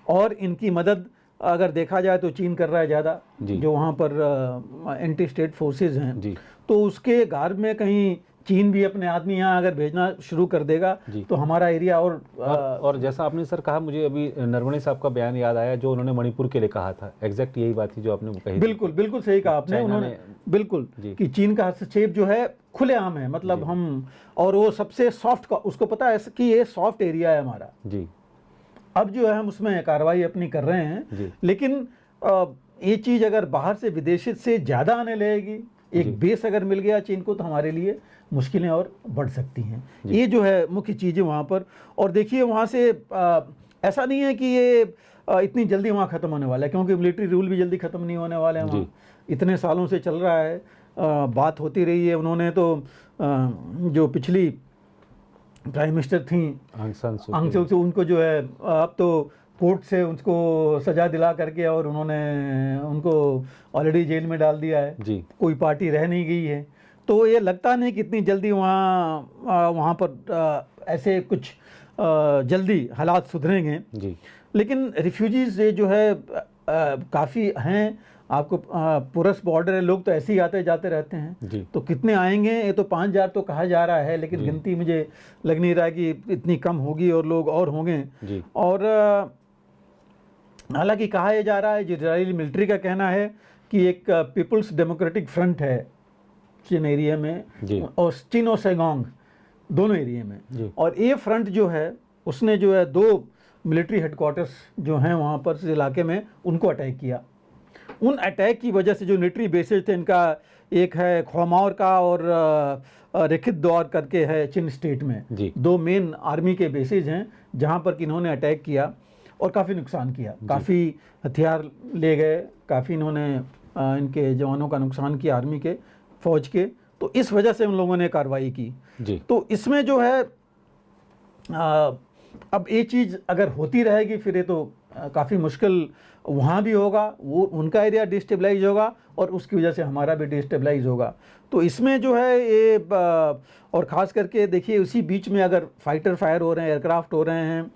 और इनकी मदद अगर देखा जाए तो चीन कर रहा है ज़्यादा, जो वहाँ पर एंटी स्टेट फोर्सेस हैं जी। तो उसके गार्ड में कहीं चीन भी अपने आदमी यहाँ अगर भेजना शुरू कर देगा जी। तो हमारा एरिया और जैसा आपने सर कहा, मुझे अभी नरवणे साहब का बयान याद आया जो उन्होंने मणिपुर के लिए कहा था। एग्जैक्ट यही बात थी जो आपने कही थी। बिल्कुल बिल्कुल सही कहा आपने। चाइना उन्होंने बिल्कुल जी। कि चीन का हस्तक्षेप जो है खुलेआम है, मतलब हम, और वो सबसे सॉफ्ट, उसको पता है कि ये सॉफ्ट एरिया है हमारा जी। अब जो है हम उसमें कार्रवाई अपनी कर रहे हैं जी। लेकिन ये चीज़ अगर बाहर से विदेशी से ज़्यादा आने लगेगी, एक बेस अगर मिल गया चीन को, तो हमारे लिए मुश्किलें और बढ़ सकती हैं। ये जो है मुख्य चीज़ें वहाँ पर। और देखिए वहाँ से ऐसा नहीं है कि ये इतनी जल्दी वहाँ ख़त्म होने वाला है, क्योंकि मिलिट्री रूल भी जल्दी ख़त्म नहीं होने वाले हैं वहाँ। इतने सालों से चल रहा है, बात होती रही है। उन्होंने तो जो पिछली प्राइम मिनिस्टर थी आंग सान सू की, उनको जो है अब तो कोर्ट से उनको सजा दिला करके और उन्होंने उनको ऑलरेडी जेल में डाल दिया है जी। कोई पार्टी रह नहीं गई है। तो ये लगता नहीं कि इतनी जल्दी वहाँ पर ऐसे कुछ जल्दी हालात सुधरेंगे जी। लेकिन रिफ्यूजीज जो है काफ़ी हैं। आपको पोरस बॉर्डर है, लोग तो ऐसे ही आते जाते रहते हैं जी। तो कितने आएंगे, ये तो 5,000 तो कहा जा रहा है, लेकिन गिनती मुझे लग नहीं रहा कि इतनी कम होगी और लोग और होंगे जी। और हालांकि कहा यह जा रहा है, इजरायली मिलिट्री का कहना है कि एक पीपल्स डेमोक्रेटिक फ्रंट है चीन एरिया में और चीन और सेगोंग दोनों एरिया में, और ये फ्रंट जो है उसने जो है 2 मिलिट्री हेडक्वार्टर्स जो हैं वहाँ पर इस इलाके में उनको अटैक किया। उन अटैक की वजह से जो मिलिट्री बेसेज थे इनका, एक है खौमार का और रेखित दौर करके है चिन स्टेट में, 2 मेन आर्मी के बेसेज हैं जहाँ पर कि इन्होंने अटैक किया और काफ़ी नुकसान किया, काफ़ी हथियार ले गए, काफ़ी इन्होंने इनके जवानों का नुकसान किया, आर्मी के फौज के। तो इस वजह से उन लोगों ने कार्रवाई की जी। तो इसमें जो है अब ये चीज़ अगर होती रहेगी फिर ये तो काफ़ी मुश्किल वहाँ भी होगा, वो उनका एरिया डिस्टेबलाइज होगा और उसकी वजह से हमारा भी डिस्टेबलाइज होगा। तो इसमें जो है ये और ख़ास करके देखिए उसी बीच में अगर फाइटर फायर हो रहे हैं, एयरक्राफ्ट हो रहे हैं,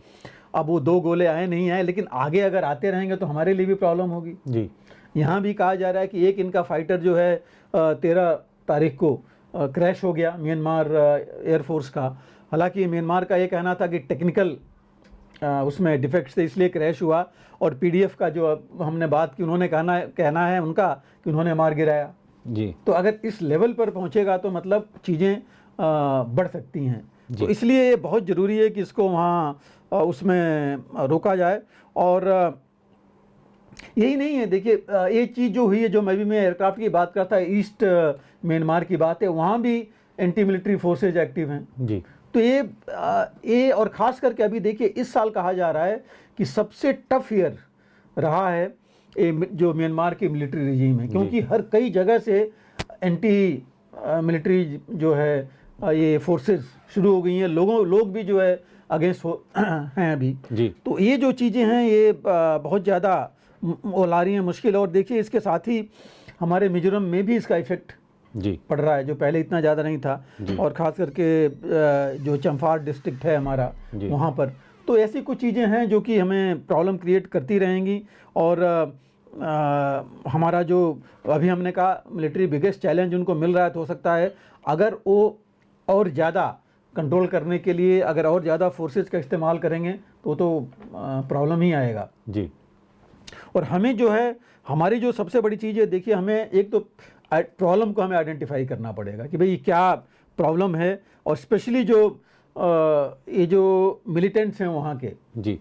अब वो 2 गोले आए नहीं आए, लेकिन आगे अगर आते रहेंगे तो हमारे लिए भी प्रॉब्लम होगी जी। यहाँ भी कहा जा रहा है कि एक इनका फाइटर जो है 13 तारीख को क्रैश हो गया म्यांमार एयरफोर्स का। हालांकि म्यांमार का ये कहना था कि टेक्निकल उसमें डिफेक्ट्स थे इसलिए क्रैश हुआ, और पीडीएफ का जो हमने बात की उन्होंने कहना है उनका कि उन्होंने मार गिराया जी। तो अगर इस लेवल पर पहुंचेगा तो मतलब चीज़ें बढ़ सकती हैं। तो इसलिए ये बहुत ज़रूरी है कि इसको वहाँ उसमें रोका जाए। और यही नहीं है, देखिए ये चीज़ जो हुई है, जो मैं एयरक्राफ्ट की बात करता है, ईस्ट म्यांमार की बात है, वहाँ भी एंटी मिलिट्री फोर्सेज एक्टिव हैं जी। तो ये और ख़ास करके अभी देखिए इस साल कहा जा रहा है कि सबसे टफ ईयर रहा है ये जो म्यांमार की मिलिट्री रिजीम है, क्योंकि हर कई जगह से एंटी मिलिट्री जो है ये फोर्सेस शुरू हो गई हैं, लोग भी जो है अगेंस्ट हैं अभी जी। तो ये जो चीज़ें हैं ये बहुत ज़्यादा वो ला रही हैं मुश्किल। और देखिए इसके साथ ही हमारे मिजोरम में भी इसका इफेक्ट जी पड़ रहा है, जो पहले इतना ज़्यादा नहीं था, और ख़ास करके जो चंफार डिस्ट्रिक्ट है हमारा वहाँ पर। तो ऐसी कुछ चीज़ें हैं जो कि हमें प्रॉब्लम क्रिएट करती रहेंगी। और हमारा जो अभी हमने कहा मिलिट्री बिगेस्ट चैलेंज उनको मिल रहा है, तो हो सकता है अगर वो और ज़्यादा कंट्रोल करने के लिए अगर और ज़्यादा फोर्सेस का इस्तेमाल करेंगे तो प्रॉब्लम ही आएगा जी। और हमें जो है, हमारी जो सबसे बड़ी चीज़ है, देखिए हमें एक तो प्रॉब्लम को हमें आइडेंटिफाई करना पड़ेगा कि भाई क्या प्रॉब्लम है, और स्पेशली जो ये जो मिलिटेंट्स हैं वहाँ के जी,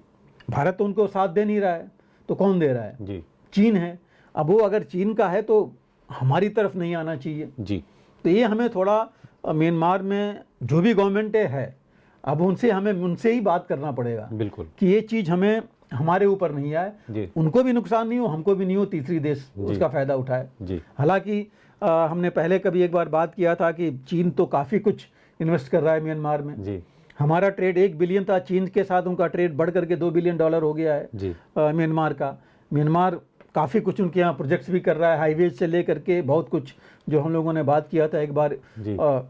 भारत तो उनको साथ दे नहीं रहा है, तो कौन दे रहा है जी? चीन है। अब वो अगर चीन का है तो हमारी तरफ नहीं आना चाहिए जी। तो ये हमें थोड़ा म्यांमार में जो भी गवर्नमेंट है अब हमें उनसे ही बात करना पड़ेगा बिल्कुल, कि ये चीज़ हमें हमारे ऊपर नहीं आए, उनको भी नुकसान नहीं हो, हमको भी नहीं हो, तीसरी देश उसका फ़ायदा उठाए। हालांकि हमने पहले कभी एक बार बात किया था कि चीन तो काफ़ी कुछ इन्वेस्ट कर रहा है म्यांमार में जी। हमारा ट्रेड 1 बिलियन था, चीन के साथ उनका ट्रेड बढ़ करके $2 बिलियन हो गया है म्यांमार का। म्यांमार काफ़ी कुछ उनके यहाँ प्रोजेक्ट्स भी कर रहा है, हाईवेज से ले करके बहुत कुछ, जो हम लोगों ने बात किया था एक बार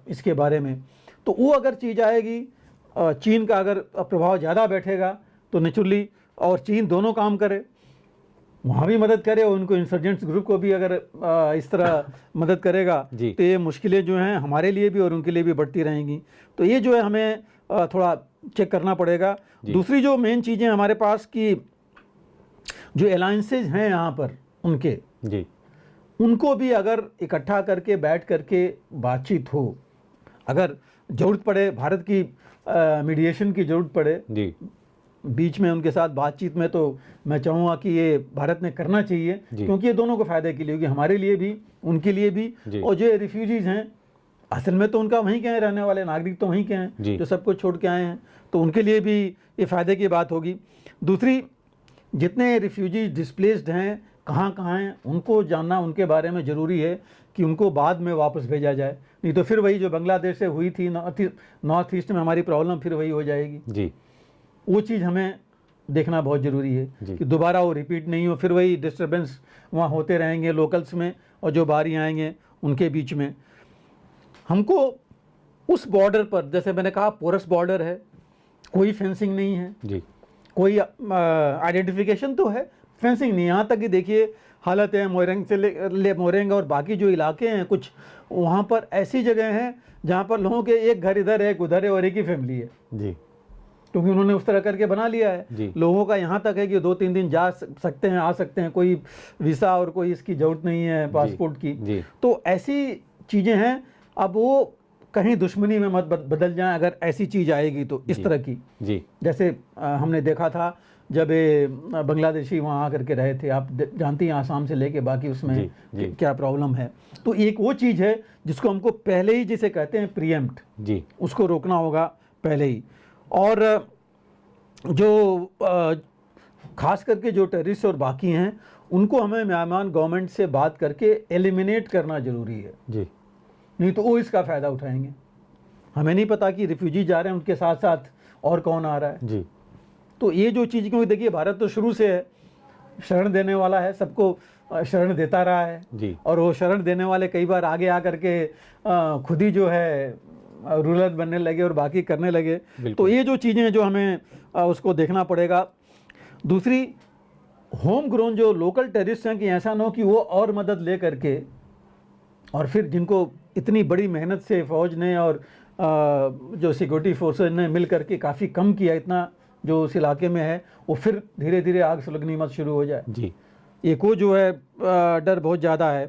इसके बारे में। तो वो अगर चीज़ आएगी, चीन का अगर प्रभाव ज़्यादा बैठेगा तो नेचुरली, और चीन दोनों काम करे, वहाँ भी मदद करे और उनको इंसर्जेंट्स ग्रुप को भी अगर इस तरह मदद करेगा जी। तो ये मुश्किलें जो हैं हमारे लिए भी और उनके लिए भी बढ़ती रहेंगी। तो ये जो है हमें थोड़ा चेक करना पड़ेगा। दूसरी जो मेन चीज़ें हमारे पास की जो अलायंसेज हैं यहाँ पर उनके जी। उनको भी अगर इकट्ठा करके बैठ करके बातचीत हो, अगर ज़रूरत पड़े भारत की मीडिएशन की ज़रूरत पड़े जी। बीच में उनके साथ बातचीत में, तो मैं चाहूँगा कि ये भारत ने करना चाहिए, क्योंकि ये दोनों को फ़ायदे के लिए होगी, हमारे लिए भी उनके लिए भी। और जो रिफ्यूजीज़ हैं असल में तो उनका वहीं के हैं, रहने वाले नागरिक तो वहीं के हैं जो सब कुछ छोड़ के आए हैं, तो उनके लिए भी ये फ़ायदे की बात होगी। दूसरी, जितने रिफ्यूजीज डिस्प्लेस्ड हैं कहाँ कहाँ हैं उनको जानना उनके बारे में ज़रूरी है कि उनको बाद में वापस भेजा जाए, नहीं तो फिर वही जो बांग्लादेश से हुई थी नॉर्थ ईस्ट में हमारी प्रॉब्लम फिर वही हो जाएगी जी। वो चीज़ हमें देखना बहुत ज़रूरी है कि दोबारा वो रिपीट नहीं हो, फिर वही डिस्टर्बेंस वहाँ होते रहेंगे लोकल्स में और जो बाहरी आएंगे उनके बीच में। हमको उस बॉर्डर पर, जैसे मैंने कहा पोरस बॉर्डर है, कोई फेंसिंग नहीं है जी। कोई आइडेंटिफिकेशन तो है, फेंसिंग नहीं। यहाँ तक कि देखिए हालत है मोरंग से मोरंग और बाकी जो इलाके हैं कुछ वहाँ पर ऐसी जगह हैं जहाँ पर लोगों के एक घर इधर है एक उधर है और एक ही फैमिली है जी। क्योंकि उन्होंने उस तरह करके बना लिया है। लोगों का यहाँ तक है कि 2-3 दिन जा सकते हैं, आ सकते हैं, कोई वीज़ा और कोई इसकी ज़रूरत नहीं है पासपोर्ट की। तो ऐसी चीज़ें हैं। अब वो कहीं दुश्मनी में मत बदल जाएं अगर ऐसी चीज़ आएगी तो इस तरह की। जैसे हमने देखा था जब ये बांग्लादेशी वहाँ आकर के रहे थे, आप जानती हैं आसाम से लेके बाकी उसमें क्या प्रॉब्लम है। तो एक वो चीज़ है जिसको हमको पहले ही, जिसे कहते हैं प्रीएम्प्ट, उसको रोकना होगा पहले ही। और जो खास करके जो टेररिस्ट और बाकी हैं उनको हमें म्यांमार गवर्नमेंट से बात करके एलिमिनेट करना ज़रूरी है जी, नहीं तो वो इसका फ़ायदा उठाएंगे। हमें नहीं पता कि रिफ्यूजी जा रहे हैं उनके साथ साथ और कौन आ रहा है जी। तो ये जो चीज़, क्योंकि देखिए भारत तो शुरू से है शरण देने वाला है, सबको शरण देता रहा है जी। और वो शरण देने वाले कई बार आगे आकर के खुद ही जो है रूलर बनने लगे और बाकी करने लगे। तो ये जो चीज़ें हैं जो हमें उसको देखना पड़ेगा। दूसरी, होम ग्रोन जो लोकल टेररिस्ट हैं कि ऐसा ना हो कि वो और मदद ले करके और फिर जिनको इतनी बड़ी मेहनत से फ़ौज ने और जो सिक्योरिटी फोर्सेज ने मिल करके काफ़ी कम किया इतना जो उस इलाके में है, वो फिर धीरे धीरे आग सुलगनी मत शुरू हो जाए जी। एक वो जो है डर बहुत ज़्यादा है।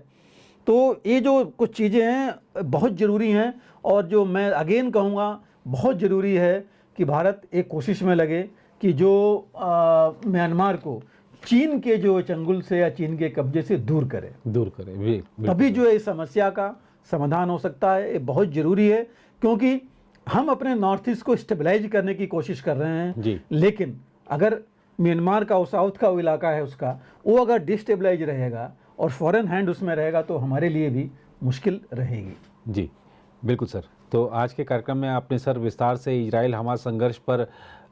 तो ये जो कुछ चीज़ें हैं बहुत ज़रूरी हैं और जो मैं अगेन कहूँगा बहुत ज़रूरी है कि भारत एक कोशिश में लगे कि जो म्यांमार को चीन के जो चंगुल से या चीन के कब्जे से दूर करे तभी जो है इस समस्या का समाधान हो सकता है। ये बहुत ज़रूरी है क्योंकि हम अपने नॉर्थ ईस्ट को स्टेबलाइज करने की कोशिश कर रहे हैं जी। लेकिन अगर म्यांमार का साउथ का वो इलाका है उसका वो अगर डिस्टेबलाइज रहेगा और फॉरेन हैंड उसमें रहेगा तो हमारे लिए भी मुश्किल रहेगी जी। बिल्कुल सर। तो आज के कार्यक्रम में आपने सर विस्तार से इजराइल हमास संघर्ष पर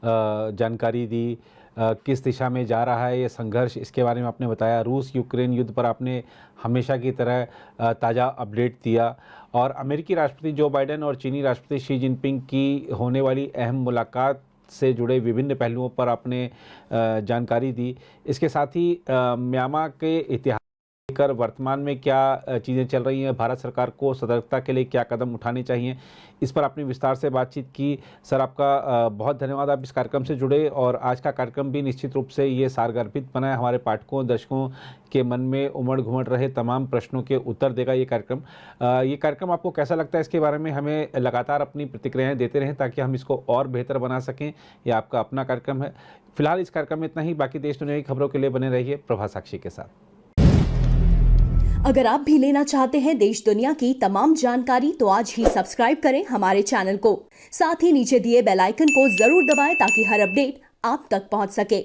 जानकारी दी, किस दिशा में जा रहा है ये संघर्ष, इसके बारे में आपने बताया। रूस यूक्रेन युद्ध पर आपने हमेशा की तरह ताज़ा अपडेट दिया और अमेरिकी राष्ट्रपति जो बाइडेन और चीनी राष्ट्रपति शी जिनपिंग की होने वाली अहम मुलाकात से जुड़े विभिन्न पहलुओं पर आपने जानकारी दी। इसके साथ ही म्यांमार के इतिहास लेकर वर्तमान में क्या चीज़ें चल रही हैं, भारत सरकार को सतर्कता के लिए क्या कदम उठाने चाहिए, इस पर आपने विस्तार से बातचीत की। सर आपका बहुत धन्यवाद, आप इस कार्यक्रम से जुड़े और आज का कार्यक्रम भी निश्चित रूप से ये सारगर्भित बना है, हमारे पाठकों दर्शकों के मन में उमड़ घुमड़ रहे तमाम प्रश्नों के उत्तर देगा ये कार्यक्रम। ये कार्यक्रम आपको कैसा लगता है इसके बारे में हमें लगातार अपनी प्रतिक्रियाएँ देते रहें ताकि हम इसको और बेहतर बना सकें। ये आपका अपना कार्यक्रम है। फिलहाल इस कार्यक्रम में इतना ही, बाकी देश दुनिया की खबरों के लिए बने रहिए प्रभा साक्षी के साथ। अगर आप भी लेना चाहते हैं देश दुनिया की तमाम जानकारी तो आज ही सब्सक्राइब करें हमारे चैनल को। साथ ही नीचे दिए बेल आइकन को जरूर दबाएं ताकि हर अपडेट आप तक पहुंच सके।